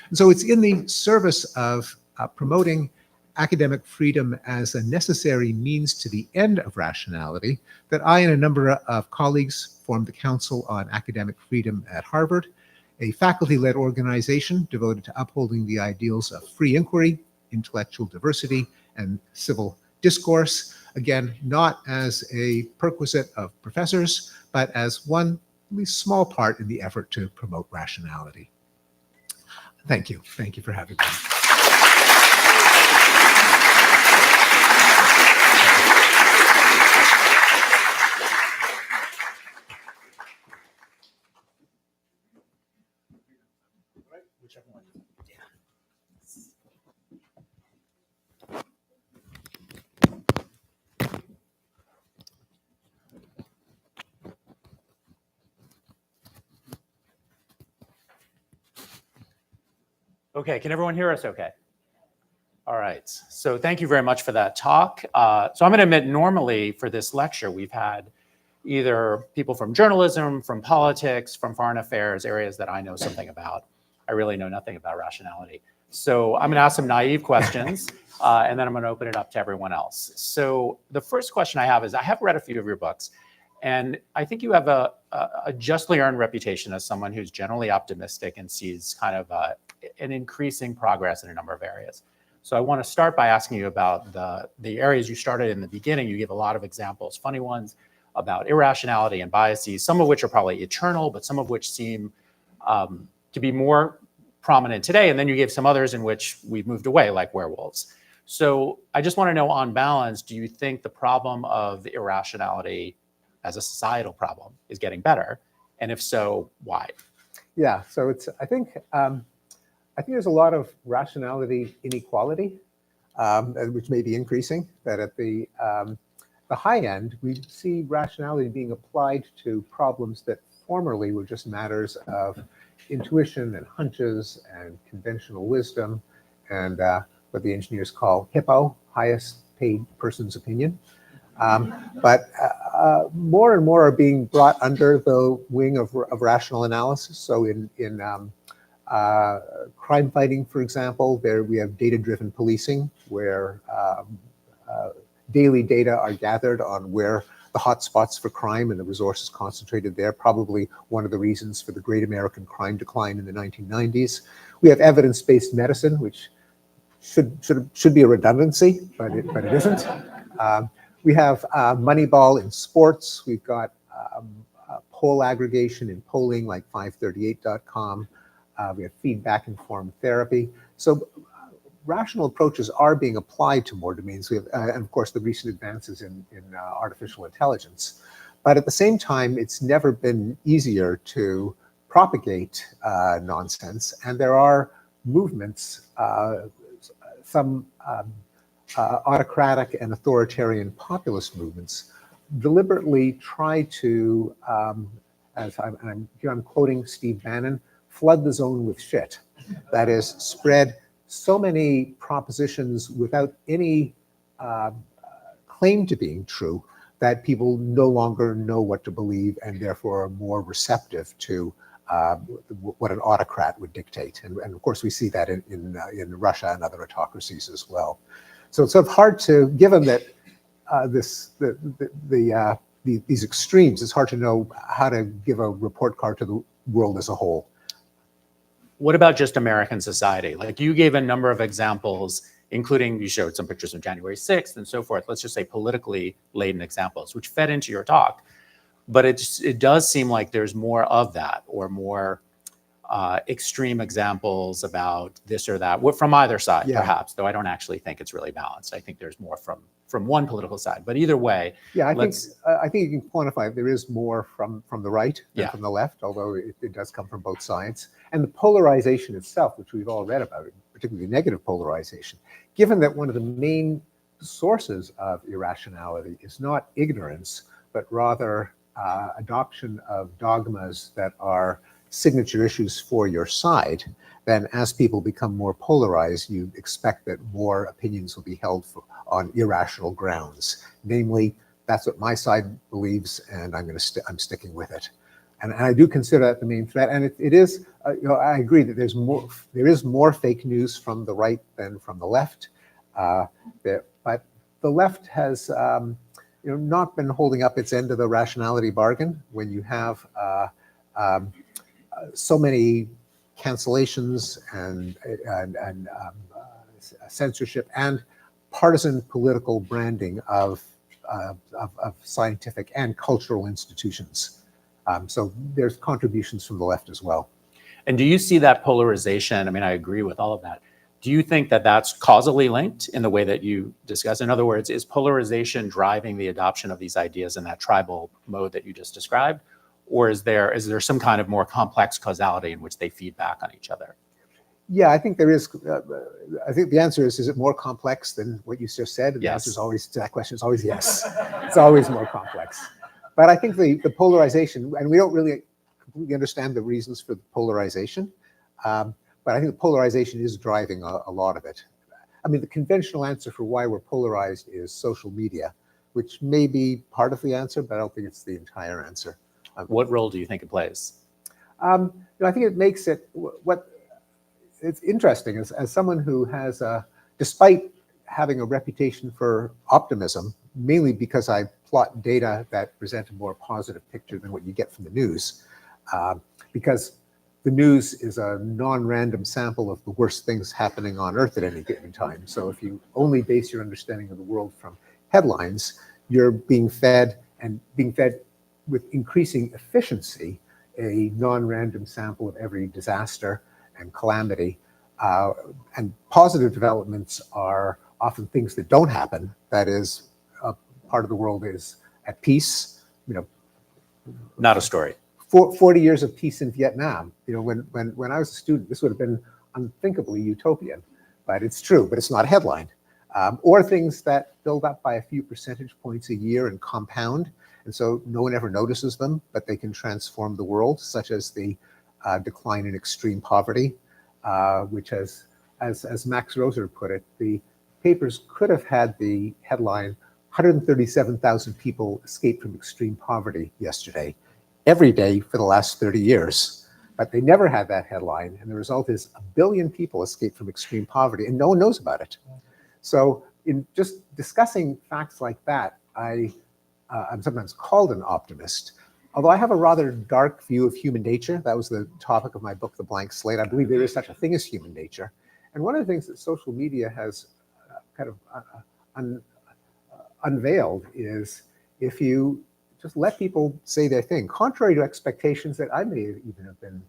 And so it's in the service of promoting academic freedom as a necessary means to the end of rationality that I and a number of colleagues formed the Council on Academic Freedom at Harvard, a faculty-led organization devoted to upholding the ideals of free inquiry, intellectual diversity, and civil discourse. Again, not as a perquisite of professors, but as one at least small part in the effort to promote rationality. Thank you. Thank you for having me. Whichever one. Okay, can everyone hear us okay? All right, so thank you very much for that talk. So I'm going to admit, normally for this lecture, we've had either people from journalism, from politics, from foreign affairs, areas that I know something about. I really know nothing about rationality. So I'm going to ask some naive questions, and then I'm going to open it up to everyone else. So the first question I have is, I have read a few of your books, And I think you have a justly earned reputation as someone who's generally optimistic and sees kind of an increasing progress in a number of areas. So I want to start by asking you about the areas you started in the beginning. You give a lot of examples, funny ones, about irrationality and biases, some of which are probably eternal, but some of which seem to be more prominent today. And then you gave some others in which we've moved away, like werewolves. So I just want to know, on balance, do you think the problem of irrationality as a societal problem is getting better? And if so, why? Yeah, so I think there's a lot of rationality inequality, which may be increasing. That at the high end, we see rationality being applied to problems that formerly were just matters of intuition and hunches and conventional wisdom and what the engineers call HIPPO, highest paid person's opinion. But more and more are being brought under the wing of rational analysis. So in crime fighting, for example, there we have data-driven policing, where daily data are gathered on where the hotspots for crime and the resources concentrated there, probably one of the reasons for the great American crime decline in the 1990s. We have evidence-based medicine, which should be a redundancy, but it isn't. We have Moneyball in sports. We've got poll aggregation in polling, like 538.com. We have feedback-informed therapy. So rational approaches are being applied to more domains. We have, and of course, the recent advances in artificial intelligence. But at the same time, it's never been easier to propagate nonsense. And there are movements, some autocratic and authoritarian populist movements, deliberately try to, I'm quoting Steve Bannon, flood the zone with shit. That is, spread so many propositions without any claim to being true that people no longer know what to believe and therefore are more receptive to what an autocrat would dictate. And of course, we see that in Russia and other autocracies as well. So it's sort of hard to, given that these extremes, it's hard to know how to give a report card to the world as a whole. What about just American society? Like, you gave a number of examples, including you showed some pictures of January 6th and so forth. Let's just say politically laden examples, which fed into your talk. But it does seem like there's more of that, or more extreme examples about this or that, from either side, perhaps, though I don't actually think it's really balanced. I think there's more from one political side. But either way, I think you can quantify there is more from the right than from the left, although it does come from both sides. And the polarization itself, which we've all read about, particularly negative polarization, given that one of the main sources of irrationality is not ignorance, but rather adoption of dogmas that are signature issues for your side, then as people become more polarized, you expect that more opinions will be held on irrational grounds. Namely, that's what my side believes, and I'm sticking with it. And I do consider that the main threat. And it is, I agree that there is more fake news from the right than from the left. But the left has not been holding up its end of the rationality bargain when you have so many cancellations and censorship and partisan political branding of scientific and cultural institutions. So there's contributions from the left as well. And do you see that polarization? I mean, I agree with all of that. Do you think that that's causally linked in the way that you discuss? In other words, is polarization driving the adoption of these ideas in that tribal mode that you just described? Or is there some kind of more complex causality in which they feed back on each other? Yeah, I think there is. I think the answer is it more complex than what you just said? And the answer is always, to that question, is always yes. It's always more complex. But I think the polarization, and we don't really completely understand the reasons for the polarization, but I think the polarization is driving a lot of it. I mean, the conventional answer for why we're polarized is social media, which may be part of the answer, but I don't think it's the entire answer. What role do you think it plays? I think it makes it, it's interesting as someone who has, despite having a reputation for optimism, mainly because I plot data that present a more positive picture than what you get from the news. Because the news is a non-random sample of the worst things happening on Earth at any given time. So if you only base your understanding of the world from headlines, you're being fed with increasing efficiency a non-random sample of every disaster and calamity. And positive developments are often things that don't happen. That is, part of the world is at peace. Not a story. 40 years of peace in Vietnam. When I was a student, this would have been unthinkably utopian, but it's true, but it's not a headline. Or things that build up by a few percentage points a year and compound, and so no one ever notices them, but they can transform the world, such as the decline in extreme poverty, which as Max Roser put it, the papers could have had the headline, 137,000 people escaped from extreme poverty yesterday, every day for the last 30 years. But they never had that headline, and the result is 1 billion people escaped from extreme poverty, and no one knows about it. So in just discussing facts like that, I'm sometimes called an optimist, although I have a rather dark view of human nature. That was the topic of my book, The Blank Slate. I believe there is such a thing as human nature. And one of the things that social media has kind of unveiled is if you just let people say their thing, contrary to expectations that I may even have been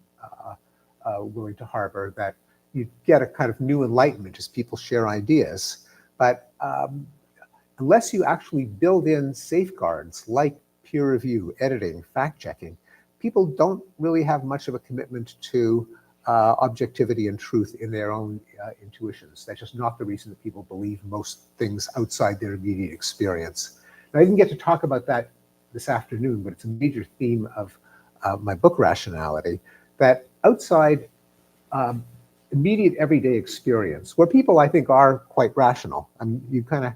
willing to harbor, that you get a kind of new enlightenment as people share ideas. But unless you actually build in safeguards like peer review, editing, fact-checking, people don't really have much of a commitment to objectivity and truth in their own intuitions. That's just not the reason that people believe most things outside their immediate experience. Now, I didn't get to talk about that this afternoon, but it's a major theme of my book, Rationality, that outside immediate everyday experience, where people, I think, are quite rational, and you kind of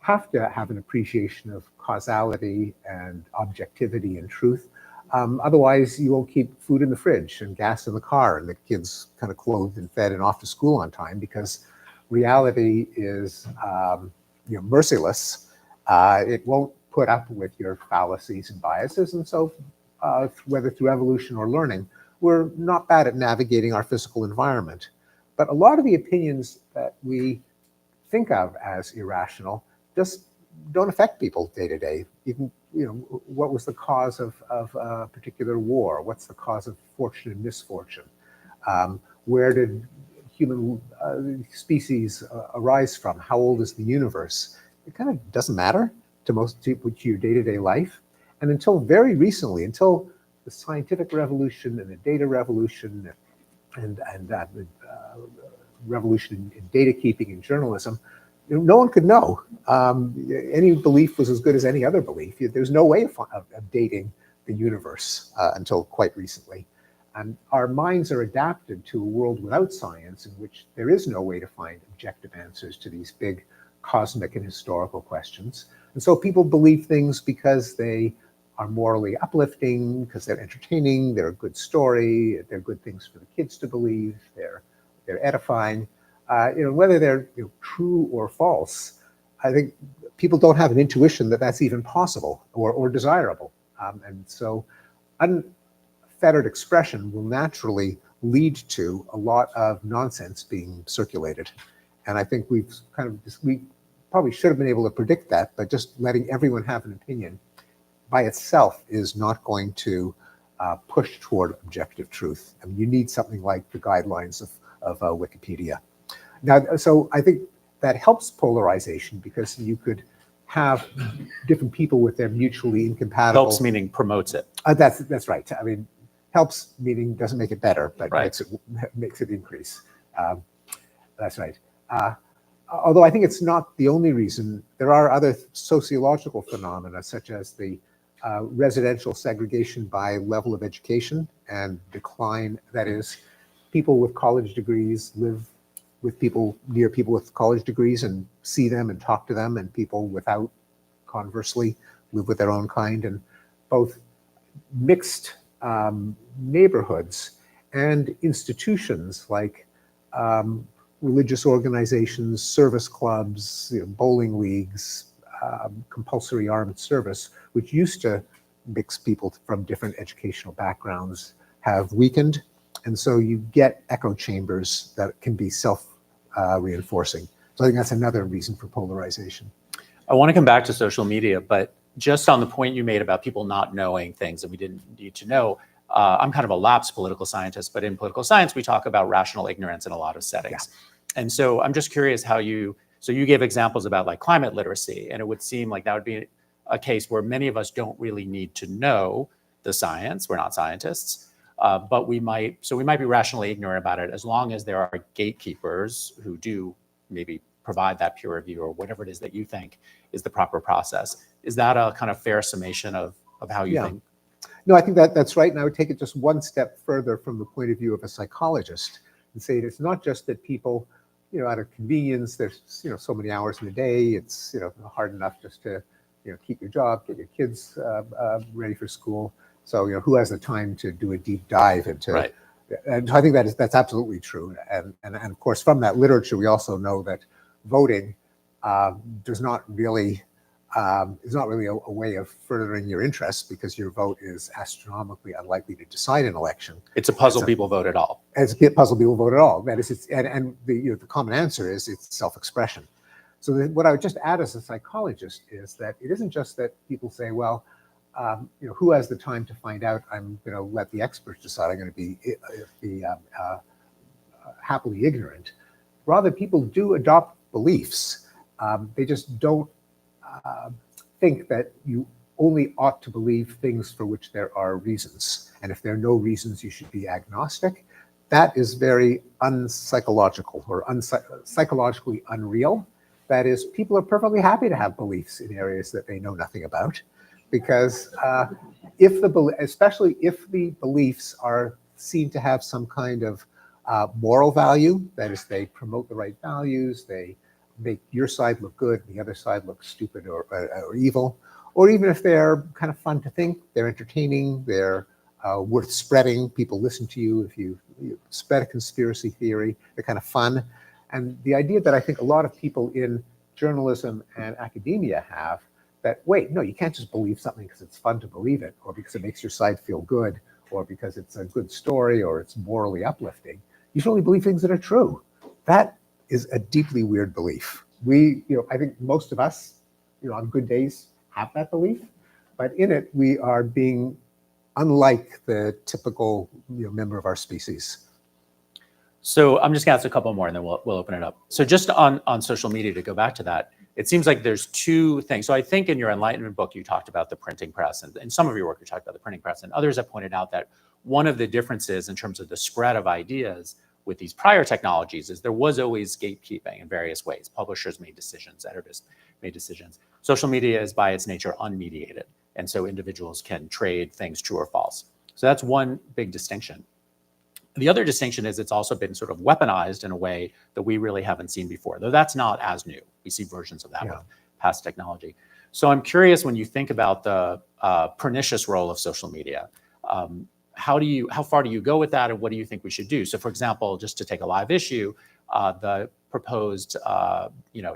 have to have an appreciation of causality and objectivity and truth. Otherwise, you won't keep food in the fridge and gas in the car and the kids kind of clothed and fed and off to school on time, because reality is merciless. It won't put up with your fallacies and biases. And so whether through evolution or learning, we're not bad at navigating our physical environment. But a lot of the opinions that we think of as irrational just don't affect people day to day. What was the cause of a particular war? What's the cause of fortune and misfortune? Where did human species arise from? How old is the universe? It kind of doesn't matter to most people, to your day-to-day life. And until very recently, until the scientific revolution and the data revolution and revolution in data keeping and journalism, no one could know. Any belief was as good as any other belief. There's no way of dating the universe until quite recently. And our minds are adapted to a world without science, in which there is no way to find objective answers to these big cosmic and historical questions. And so people believe things because they are morally uplifting, because they're entertaining, they're a good story, they're good things for the kids to believe, they're edifying. Whether they're true or false, I think people don't have an intuition that that's even possible or desirable. And so unfettered expression will naturally lead to a lot of nonsense being circulated. And I think we probably should have been able to predict that, but just letting everyone have an opinion by itself is not going to push toward objective truth. I mean, you need something like the guidelines of Wikipedia. Now, so I think that helps polarization, because you could have different people with their mutually incompatible. Helps meaning promotes it. That's right. I mean, helps meaning doesn't make it better, but right. makes it increase. That's right. Although I think it's not the only reason. There are other sociological phenomena, such as the residential segregation by level of education and decline. That is, people with college degrees live with people near people with college degrees and see them and talk to them, and people without, conversely, live with their own kind. And both mixed neighborhoods and institutions like religious organizations, service clubs, bowling leagues, compulsory armed service, which used to mix people from different educational backgrounds, have weakened. And so you get echo chambers that can be self-reinforcing. So I think that's another reason for polarization. I want to come back to social media, but just on the point you made about people not knowing things that we didn't need to know, I'm kind of a lapsed political scientist, but in political science, we talk about rational ignorance in a lot of settings. Yeah. And so I'm just curious how you gave examples about like climate literacy, and it would seem like that would be a case where many of us don't really need to know the science. We're not scientists, but we might be rationally ignorant about it as long as there are gatekeepers who do maybe provide that peer review or whatever it is that you think is the proper process. Is that a kind of fair summation of how you think? No, I think that's right. And I would take it just one step further from the point of view of a psychologist and say it's not just that people, out of convenience, there's, so many hours in a day, it's, hard enough just to, keep your job, get your kids ready for school. So, who has the time to do a deep dive into, right. And I think that's absolutely true. And of course, from that literature, we also know that voting is not really a way of furthering your interests, because your vote is astronomically unlikely to decide an election. It's a puzzle people vote at all. It's a puzzle people vote at all. That is, and the common answer is it's self-expression. So what I would just add as a psychologist is that it isn't just that people say, well, who has the time to find out? I'm going to let the experts decide. I'm going to be happily ignorant. Rather, people do adopt beliefs. They just don't think that you only ought to believe things for which there are reasons. And if there are no reasons, you should be agnostic. That is very unpsychological or psychologically unreal. That is, people are perfectly happy to have beliefs in areas that they know nothing about, because especially if the beliefs are seen to have some kind of moral value, that is, they promote the right values, they make your side look good, the other side look stupid or evil, or even if they're kind of fun to think, they're entertaining, they're worth spreading, people listen to you if you spread a conspiracy theory, they're kind of fun. And the idea that I think a lot of people in journalism and academia have, that, wait, no, you can't just believe something because it's fun to believe it, or because it makes your side feel good, or because it's a good story, or it's morally uplifting. You should only believe things that are true. That is a deeply weird belief. I think most of us, on good days have that belief, but in it, we are being unlike the typical member of our species. So I'm just gonna ask a couple more and then we'll open it up. So just on social media, to go back to that, it seems like there's two things. So I think in your Enlightenment book, you talked about the printing press, and in some of your work, you talked about the printing press, and others have pointed out that one of the differences in terms of the spread of ideas with these prior technologies is there was always gatekeeping in various ways. Publishers made decisions, editors made decisions. Social media is by its nature unmediated, and so individuals can trade things true or false. So that's one big distinction. The other distinction is it's also been sort of weaponized in a way that we really haven't seen before, though that's not as new. We see versions of that with past technology. So I'm curious, when you think about the pernicious role of social media, how far do you go with that, and what do you think we should do? So, for example, just to take a live issue, the proposed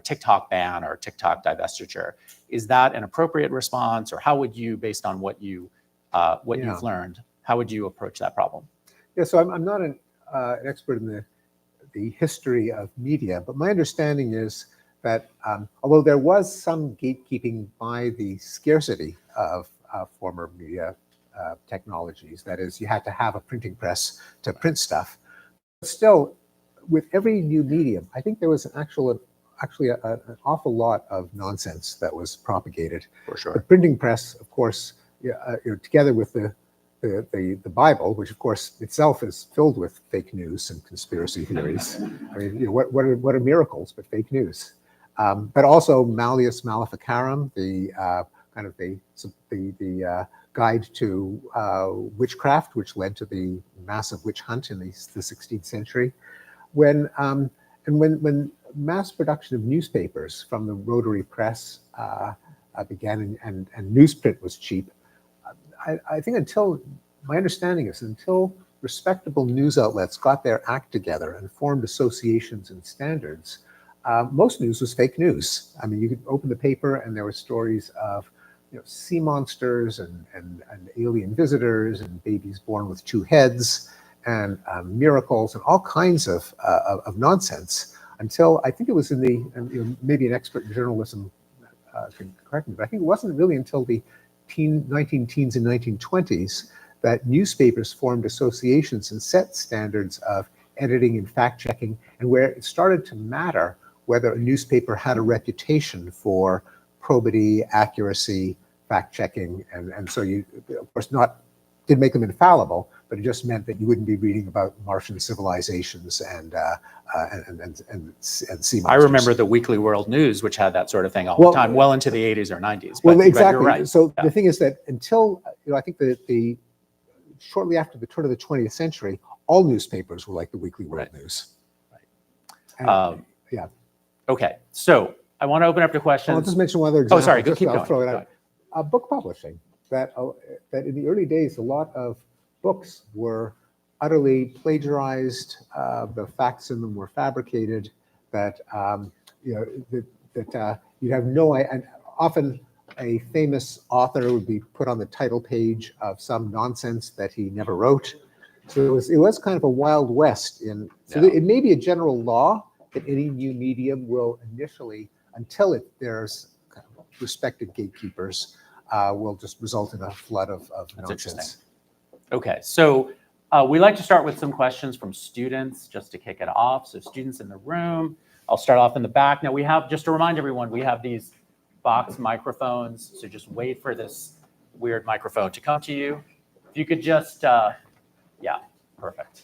TikTok ban or TikTok divestiture, is that an appropriate response, or how would you, based on what you've learned, how would you approach that problem? Yeah, so I'm not an expert in the history of media, but my understanding is that although there was some gatekeeping by the scarcity of former media technologies, that is, you had to have a printing press to print stuff, but still, with every new medium, I think there was actually an awful lot of nonsense that was propagated. For sure. The printing press, of course, together with the Bible, which of course itself is filled with fake news and conspiracy theories. I mean, what are miracles but fake news? But also Malleus Maleficarum, the guide to witchcraft, which led to the massive witch hunt in the 16th century. When mass production of newspapers from the rotary press began and newsprint was cheap, I think until my understanding is until respectable news outlets got their act together and formed associations and standards, most news was fake news. I mean, you could open the paper and there were stories of sea monsters and alien visitors and babies born with two heads and miracles and all kinds of nonsense, until I think it was in the, and maybe an expert in journalism can correct me, but I think it wasn't really until the 19 teens and 1920s that newspapers formed associations and set standards of editing and fact-checking, and where it started to matter whether a newspaper had a reputation for probity, accuracy, fact-checking, and so you, of course, didn't make them infallible, but it just meant that you wouldn't be reading about Martian civilizations and sea monsters. I remember the Weekly World News, which had that sort of thing all the time, well into the 80s or 90s. But, exactly. But you're right. So the thing is that until I think the shortly after the turn of the 20th century, all newspapers were like the Weekly World News. Right. And, yeah. Okay, so I want to open up to questions. I'll just mention one other example. Oh, sorry. Keep going. Throw it out. Book publishing. That in the early days, a lot of books were utterly plagiarized. The facts in them were fabricated. That you'd have no idea. And often, a famous author would be put on the title page of some nonsense that he never wrote. So it was kind of a wild west. It may be a general law that any new medium will initially, until there's kind of respected gatekeepers, will just result in a flood of That's nonsense. interesting. Okay, so we like to start with some questions from students just to kick it off. So students in the room, I'll start off in the back. Now we have, just to remind everyone, we have these box microphones. So just wait for this weird microphone to come to you. If you could just, yeah, perfect.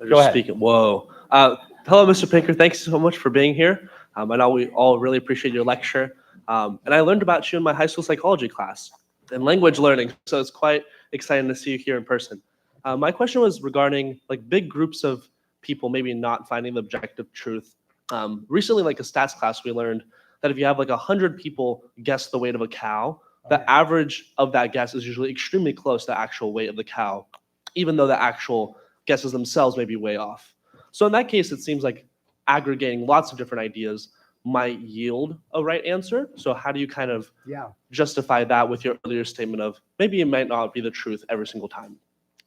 Go ahead. Speaking. Whoa. Hello, Mr. Pinker. Thanks so much for being here. I know we all really appreciate your lecture. And I learned about you in my high school psychology class and language learning. So it's quite exciting to see you here in person. My question was regarding like big groups of people maybe not finding the objective truth. Recently, like a stats class, we learned that if you have like 100 people guess the weight of a cow, the average of that guess is usually extremely close to the actual weight of the cow, even though the actual guesses themselves may be way off. So in that case, it seems like aggregating lots of different ideas might yield a right answer. So how do you kind of justify that with your earlier statement of maybe it might not be the truth every single time?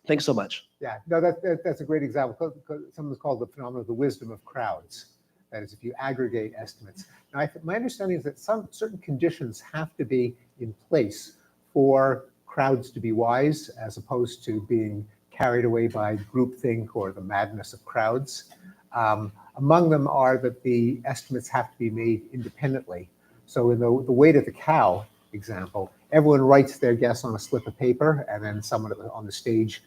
Thanks so much. Yeah, no, that's a great example. Something's called the phenomenon of the wisdom of crowds. That is, if you aggregate estimates. Now, my understanding is that some certain conditions have to be in place for crowds to be wise, as opposed to being carried away by groupthink or the madness of crowds. Among them are that the estimates have to be made independently. So in the weight of the cow example, everyone writes their guess on a slip of paper, and then someone on the stage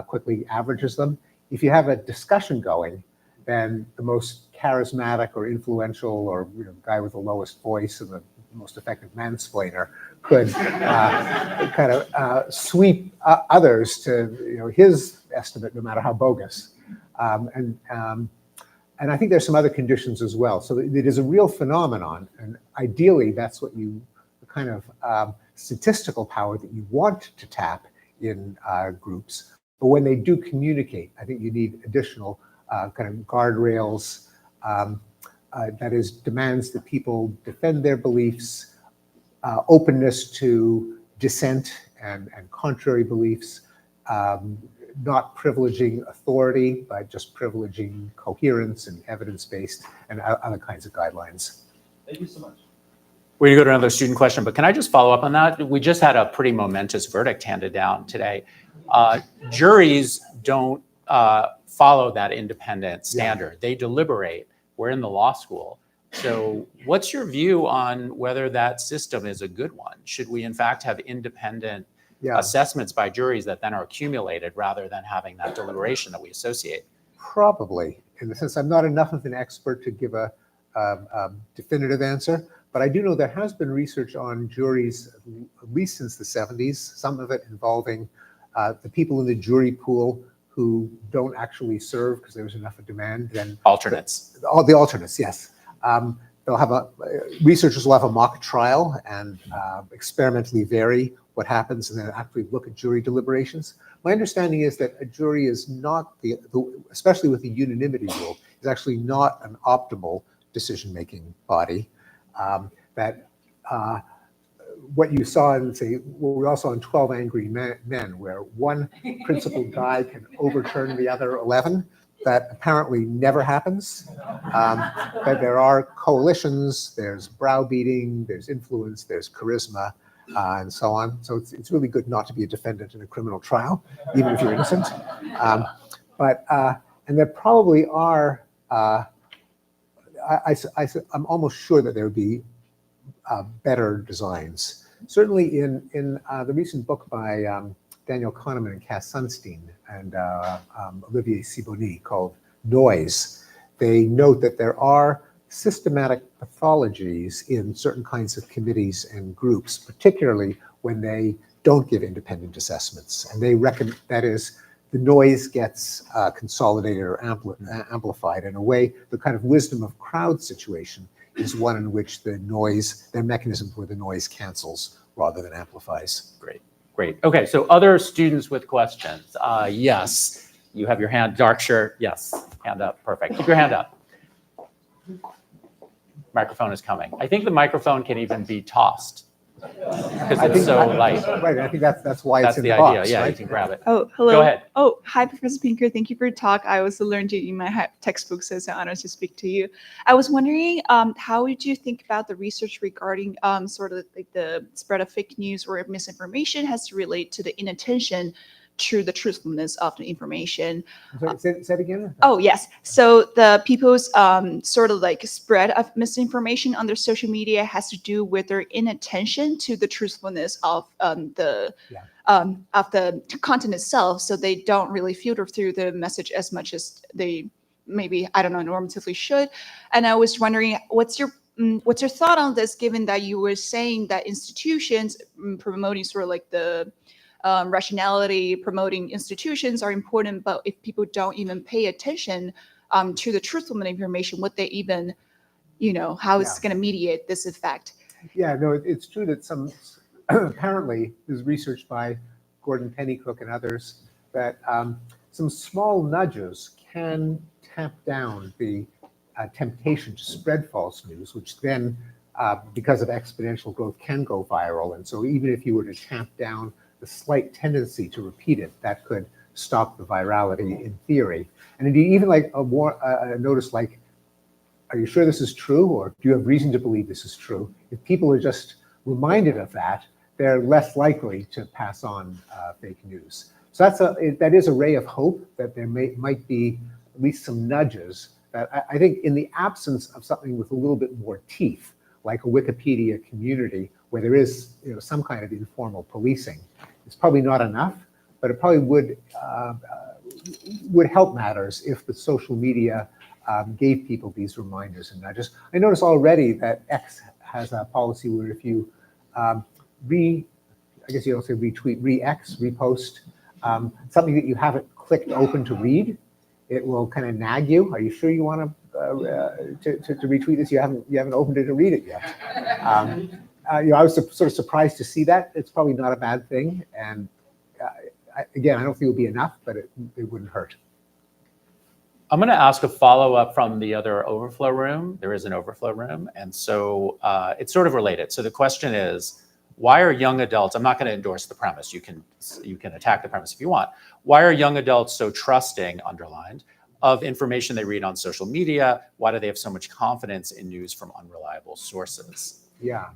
quickly averages them. If you have a discussion going, then the most charismatic or influential or guy with the lowest voice and the most effective mansplainer could kind of sweep others to his estimate, no matter how bogus. And I think there's some other conditions as well. So it is a real phenomenon, and ideally that's what the kind of statistical power that you want to tap in groups. But when they do communicate, I think you need additional kind of guardrails, that is, demands that people defend their beliefs, openness to dissent and contrary beliefs, not privileging authority, but just privileging coherence and evidence-based and other kinds of guidelines. Thank you so much. We're going to go to another student question, but can I just follow up on that? We just had a pretty momentous verdict handed down today. Juries don't follow that independent standard. They deliberate. We're in the law school. So what's your view on whether that system is a good one? Should we in fact have independent assessments by juries that then are accumulated rather than having that deliberation that we associate? Probably, in the sense I'm not enough of an expert to give a definitive answer, but I do know there has been research on juries at least since the 70s, some of it involving the people in the jury pool who don't actually serve because there's enough of demand. Then alternates. All the alternates, yes. They'll have researchers will have a mock trial and experimentally vary what happens and then actually look at jury deliberations. My understanding is that a jury is not especially with the unanimity rule, is actually not an optimal decision-making body. That what you saw in, say, what we also saw in 12 Angry Men, where one principal guy can overturn the other 11, that apparently never happens. That there are coalitions, there's browbeating, there's influence, there's charisma, and so on. So it's really good not to be a defendant in a criminal trial, even if you're innocent. And there probably are, I'm almost sure that there would be better designs. Certainly in the recent book by Daniel Kahneman and Cass Sunstein and Olivier Sibony called Noise, they note that there are systematic pathologies in certain kinds of committees and groups, particularly when they don't give independent assessments. And they reckon, that is, the noise gets consolidated or amplified in a way. The kind of wisdom of crowd situation is one in which the noise, their mechanism for the noise cancels rather than amplifies. Great. Okay, so other students with questions. Yes, you have your hand, dark shirt. Yes, hand up. Perfect. Keep your hand up. Microphone is coming. I think the microphone can even be tossed because it's so light. Right, I think that's why That's it's in the the idea. box, Yeah, right? you can grab it. Oh, hello. Go ahead. Oh, hi, Professor Pinker. Thank you for your talk. I also learned you in my textbook, so it's an honor to speak to you. I was wondering, how would you think about the research regarding sort of like the spread of fake news or misinformation has to relate to the inattention to the truthfulness of the information? Sorry, say it again? Oh, yes. So the people's sort of like spread of misinformation on their social media has to do with their inattention to the truthfulness of the content itself. So they don't really filter through the message as much as they maybe, I don't know, normatively should. And I was wondering, what's your thought on this, given that you were saying that institutions promoting sort of like the rationality, promoting institutions are important, but if people don't even pay attention to the truthful information, what they even, how it's going to mediate this effect? Yeah, no, it's true that some, apparently, there's research by Gordon Pennycook and others that some small nudges can tamp down the temptation to spread false news, which then, because of exponential growth, can go viral. And so even if you were to tamp down the slight tendency to repeat it, that could stop the virality in theory. And indeed, even like a notice like, are you sure this is true? Or do you have reason to believe this is true? If people are just reminded of that, they're less likely to pass on fake news. So that is a ray of hope that there might be at least some nudges that I think, in the absence of something with a little bit more teeth, like a Wikipedia community where there is some kind of informal policing, it's probably not enough, but it probably would help matters if the social media gave people these reminders and nudges. I notice already that X has a policy where if you I guess you don't say retweet, re-X, repost something that you haven't clicked open to read, it will kind of nag you. Are you sure you want to retweet this? You haven't opened it to read it yet. I was sort of surprised to see that. It's probably not a bad thing. And again, I don't think it would be enough, but it wouldn't hurt. I'm going to ask a follow-up from the other overflow room. There is an overflow room. And so it's sort of related. So the question is, why are young adults, I'm not going to endorse the premise. You can attack the premise if you want. Why are young adults so trusting, underlined, of information they read on social media? Why do they have so much confidence in news from unreliable sources? Yeah.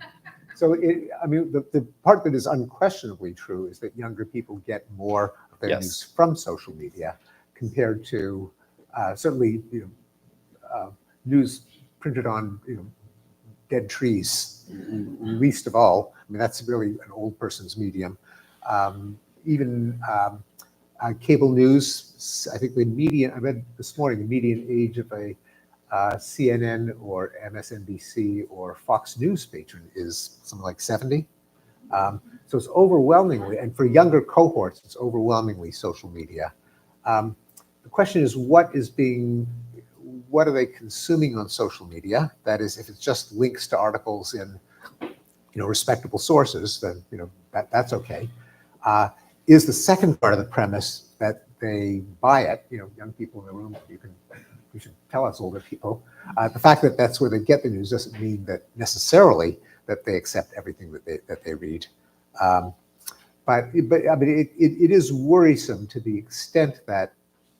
So, the part that is unquestionably true is that younger people get more of their news from social media compared to certainly news printed on dead trees, least of all. I mean, that's really an old person's medium. Even cable news, I think the median, I read this morning, the median age of a CNN or MSNBC or Fox News patron is something like 70. So it's overwhelmingly, and for younger cohorts, it's overwhelmingly social media. The question is, what are they consuming on social media? That is, if it's just links to articles in respectable sources, then, that's okay. Is the second part of the premise that they buy it, young people in the room, you should tell us, older people, the fact that that's where they get the news doesn't mean that necessarily that they accept everything that they read. But I mean, it is worrisome to the extent that,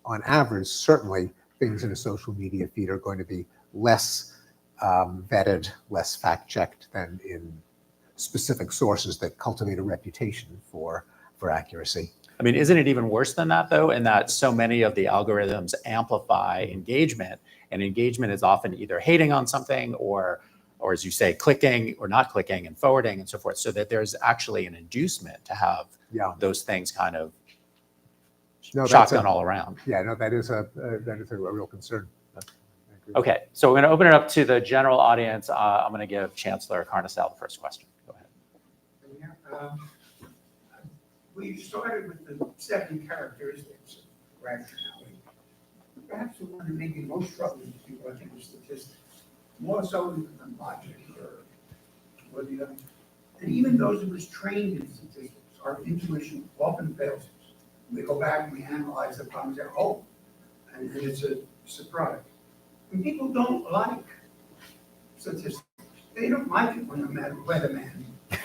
on average, certainly things in a social media feed are going to be less vetted, less fact-checked than in specific sources that cultivate a reputation for accuracy. I mean, isn't it even worse than that, though, in that so many of the algorithms amplify engagement, and engagement is often either hating on something or as you say, clicking or not clicking and forwarding and so forth, so that there's actually an inducement to have those things kind of shotgun all around. Yeah, no, that is a real concern. Okay, so we're going to open it up to the general audience. I'm going to give Chancellor Carnesal the first question. Go ahead. We started with the 7 characteristics of rationality. Perhaps the one that may be most troubling to people, I think, is statistics. More so than logic or the other. And even those of us trained in statistics, our intuition often fails us. We go back and we analyze the problems at home, and it's a surprise. And people don't like statistics. They don't like it when the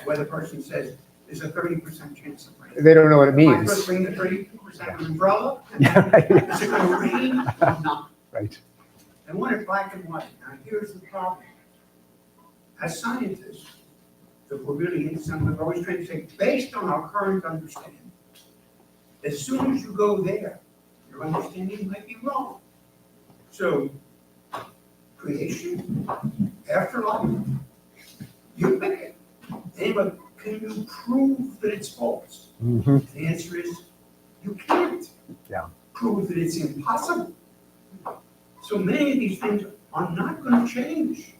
weather person says there's a 30% chance of rain. They don't know what it Am I means. supposed to bring the 30% umbrella? Is it going to rain or not? Right. They want it black and white. Now, here's the problem. As scientists, if we're really into something, we're always trying to say, based on our current understanding, as soon as you go there, your understanding might be wrong. So, creation, afterlife, you pick it. Anyway, can you prove that it's false? Mm-hmm. The answer is, you can't prove that it's impossible. So many of these things are not going to change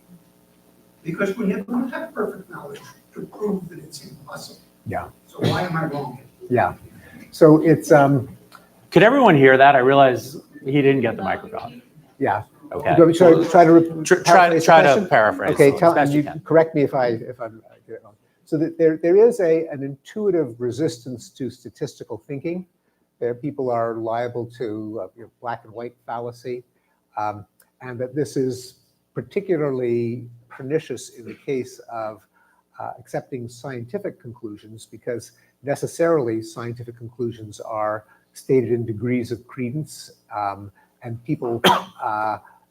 because we're never going to have perfect knowledge to prove that it's impossible. Yeah. So why am I wrong? Yeah. So it's Could everyone hear that? I realize he didn't get the microphone. yeah. Okay. Do you want me to try to Try to question? paraphrase. Okay, as best you can. correct me if I'm get it wrong. So that there is an intuitive resistance to statistical thinking. People are liable to black and white fallacy, and that this is particularly pernicious in the case of accepting scientific conclusions, because necessarily scientific conclusions are stated in degrees of credence, and people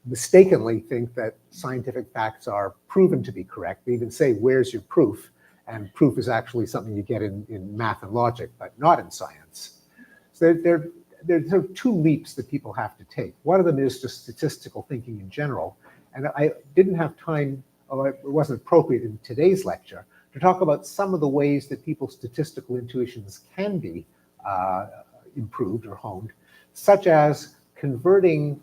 mistakenly think that scientific facts are proven to be correct. They even say, where's your proof? And proof is actually something you get in math and logic, but not in science. So there are 2 leaps that people have to take. One of them is just statistical thinking in general. And I didn't have time, or it wasn't appropriate in today's lecture, to talk about some of the ways that people's statistical intuitions can be improved or honed, such as converting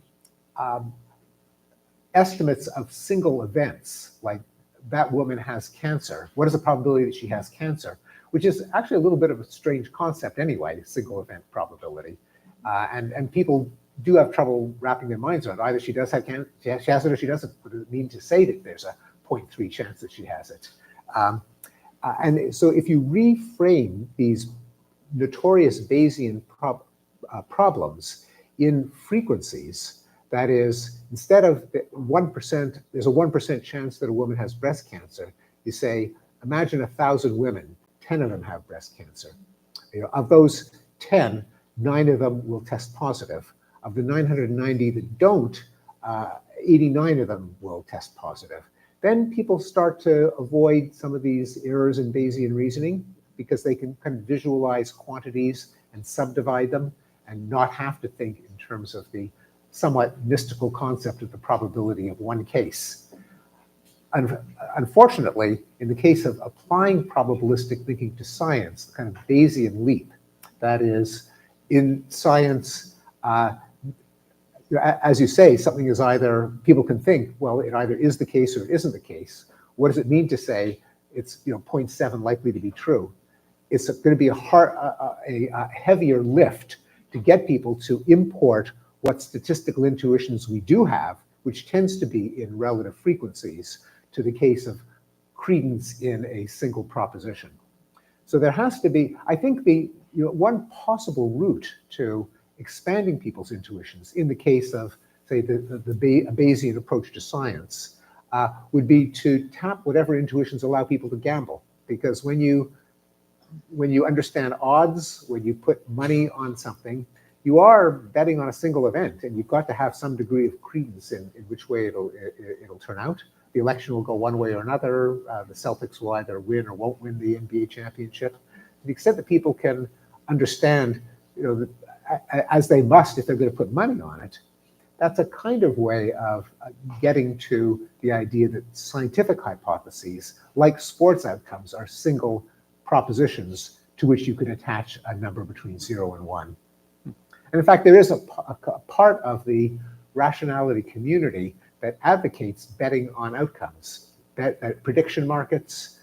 estimates of single events, like that woman has cancer. What is the probability that she has cancer? Which is actually a little bit of a strange concept anyway, single event probability. And people do have trouble wrapping their minds around it. Either she does have cancer, she has it, or she doesn't. What does it mean to say that there's a 0.3 chance that she has it? And so if you reframe these notorious Bayesian problems in frequencies, that is, instead of 1%, there's a 1% chance that a woman has breast cancer, you say, imagine 1,000 women, 10 of them have breast cancer. Of those 10, 9 of them will test positive. Of the 990 that don't, 89 of them will test positive. Then people start to avoid some of these errors in Bayesian reasoning because they can kind of visualize quantities and subdivide them and not have to think in terms of the somewhat mystical concept of the probability of one case. Unfortunately, in the case of applying probabilistic thinking to science, the kind of Bayesian leap, that is, in science, as you say, something is either, people can think, well, it either is the case or it isn't the case. What does it mean to say it's 0.7 likely to be true? It's going to be a heavier lift to get people to import what statistical intuitions we do have, which tends to be in relative frequencies, to the case of credence in a single proposition. So there has to be, I think one possible route to expanding people's intuitions in the case of, say, a Bayesian approach to science would be to tap whatever intuitions allow people to gamble. Because when you understand odds, when you put money on something, you are betting on a single event, and you've got to have some degree of credence in which way it'll turn out. The election will go one way or another. The Celtics will either win or won't win the NBA championship. To the extent that people can understand, as they must if they're going to put money on it, that's a kind of way of getting to the idea that scientific hypotheses, like sports outcomes, are single propositions to which you can attach a number between 0 and 1. And in fact, there is a part of the rationality community that advocates betting on outcomes, that prediction markets,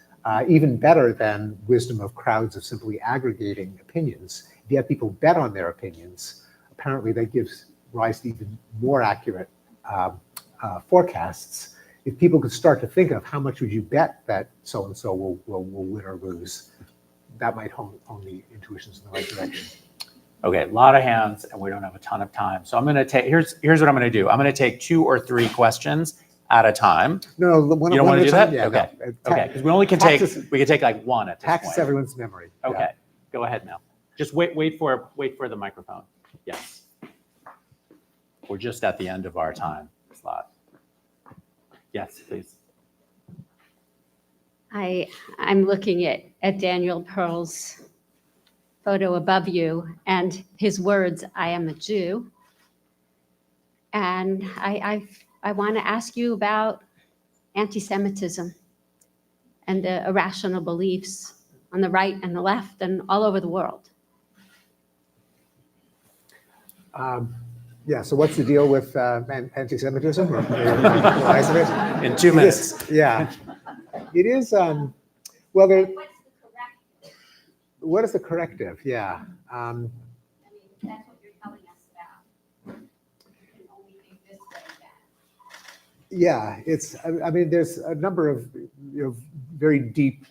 even better than wisdom of crowds of simply aggregating opinions. If you have people bet on their opinions, apparently that gives rise to even more accurate forecasts. If people could start to think of how much would you bet that so-and-so will win or lose, that might hone the intuitions in the right direction. Okay, a lot of hands, and we don't have a ton of time. So I'm going to take, here's what I'm going to do. I'm going to take 2 or 3 questions at a time. No, You don't want to do that? Yeah, Okay. no. Okay, because we can take like one at this Taxes point. everyone's memory. Yeah. Okay, go ahead, Mel. Just wait for the microphone. Yes. We're just at the end of our time slot. Yes, please. I'm looking at Daniel Pearl's photo above you and his words, "I am a Jew." And I want to ask you about anti-Semitism and the irrational beliefs on the right and the left and all over the world. Yeah, so what's the deal with anti-Semitism? Or rise of it? In 2 minutes. Yeah, it is. Well, what is the corrective? Yeah. I mean, that's what you're telling us about. You can only think this way, that. Yeah, it's. I mean, there's a number of very deep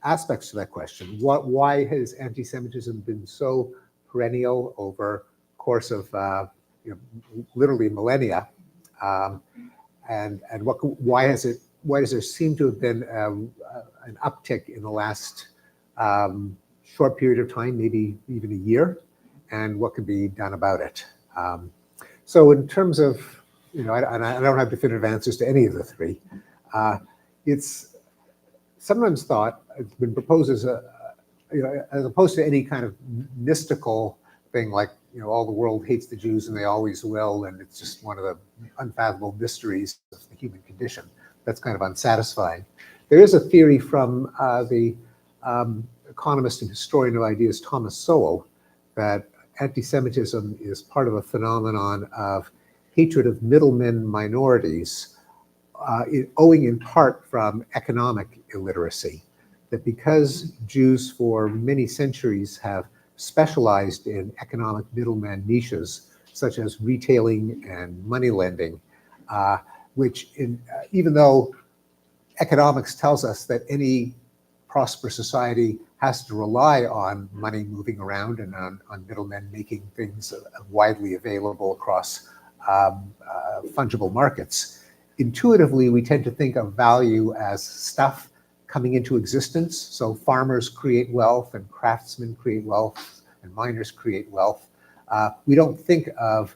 aspects to that question. Why has anti-Semitism been so perennial over the course of literally millennia, and why does there seem to have been an uptick in the last short period of time, maybe even a year, and what can be done about it? So in terms of, and I don't have definitive answers to any of the 3. It's sometimes thought, it's been proposed as as opposed to any kind of mystical thing like, all the world hates the Jews and they always will, and it's just one of the unfathomable mysteries of the human condition. That's kind of unsatisfying. There is a theory from the economist and historian of ideas Thomas Sowell that anti-Semitism is part of a phenomenon of hatred of middlemen minorities, owing in part from economic illiteracy. That because Jews for many centuries have specialized in economic middleman niches, such as retailing and money lending, which even though economics tells us that any prosperous society has to rely on money moving around and on middlemen making things widely available across fungible markets, intuitively we tend to think of value as stuff coming into existence. So farmers create wealth and craftsmen create wealth and miners create wealth. We don't think of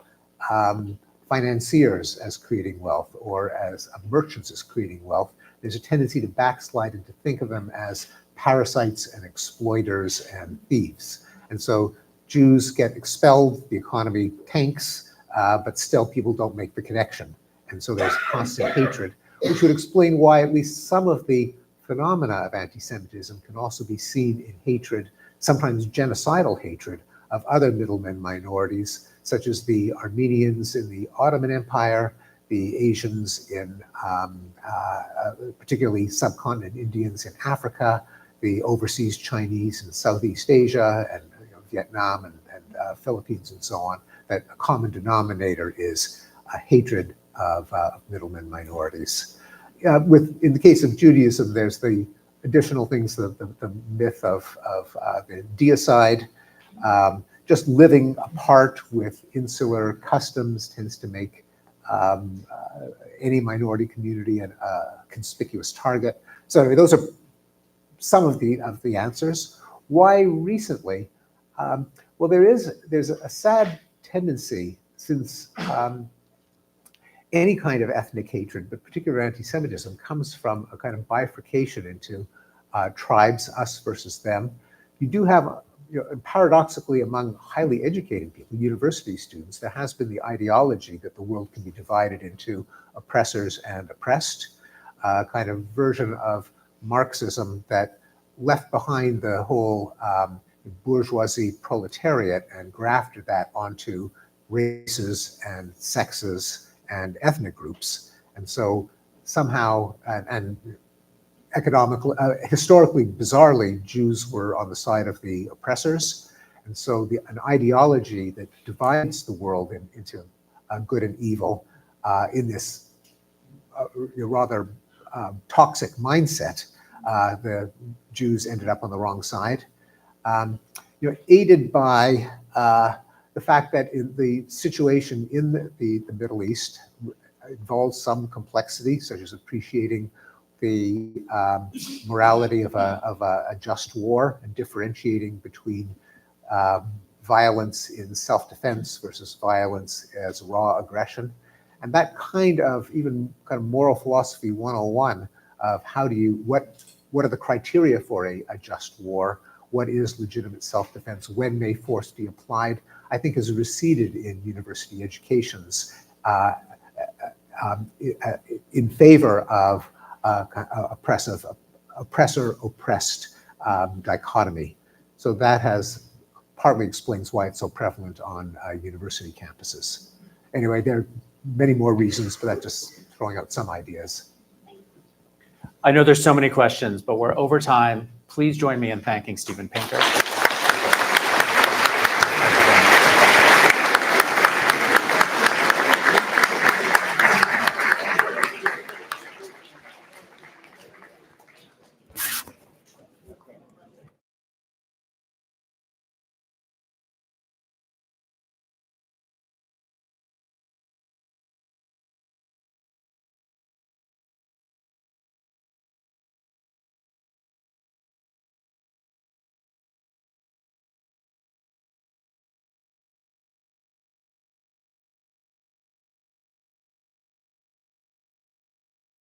financiers as creating wealth or as merchants as creating wealth. There's a tendency to backslide and to think of them as parasites and exploiters and thieves. And so Jews get expelled, the economy tanks, but still people don't make the connection. And so there's constant hatred, which would explain why at least some of the phenomena of anti-Semitism can also be seen in hatred, sometimes genocidal hatred, of other middlemen minorities, such as the Armenians in the Ottoman Empire, the Asians in particularly subcontinent Indians in Africa, the overseas Chinese in Southeast Asia and Vietnam and Philippines and so on. That a common denominator is a hatred of middlemen minorities. in the case of Judaism, there's the additional things, the myth of the deicide. Just living apart with insular customs tends to make any minority community a conspicuous target. So anyway, those are some of the answers. Why recently? Well, there's a sad tendency since any kind of ethnic hatred, but particularly anti-Semitism, comes from a kind of bifurcation into tribes, us versus them. You do have, paradoxically, among highly educated people, university students, there has been the ideology that the world can be divided into oppressors and oppressed, kind of version of Marxism that left behind the whole bourgeoisie proletariat and grafted that onto races and sexes and ethnic groups. And so somehow, and economically, historically, bizarrely, Jews were on the side of the oppressors. And so an ideology that divides the world into good and evil in this rather toxic mindset, the Jews ended up on the wrong side. Aided by the fact that the situation in the Middle East involves some complexity, such as appreciating the morality of a just war and differentiating between violence in self-defense versus violence as raw aggression. And that kind of moral philosophy 101 of what are the criteria for a just war? What is legitimate self-defense? When may force be applied? I think has receded in university educations in favor of oppressor-oppressed dichotomy. So that partly explains why it's so prevalent on university campuses. Anyway, there are many more reasons, but that's just throwing out some ideas. I know there's so many questions, but we're over time. Please join me in thanking Steven Pinker.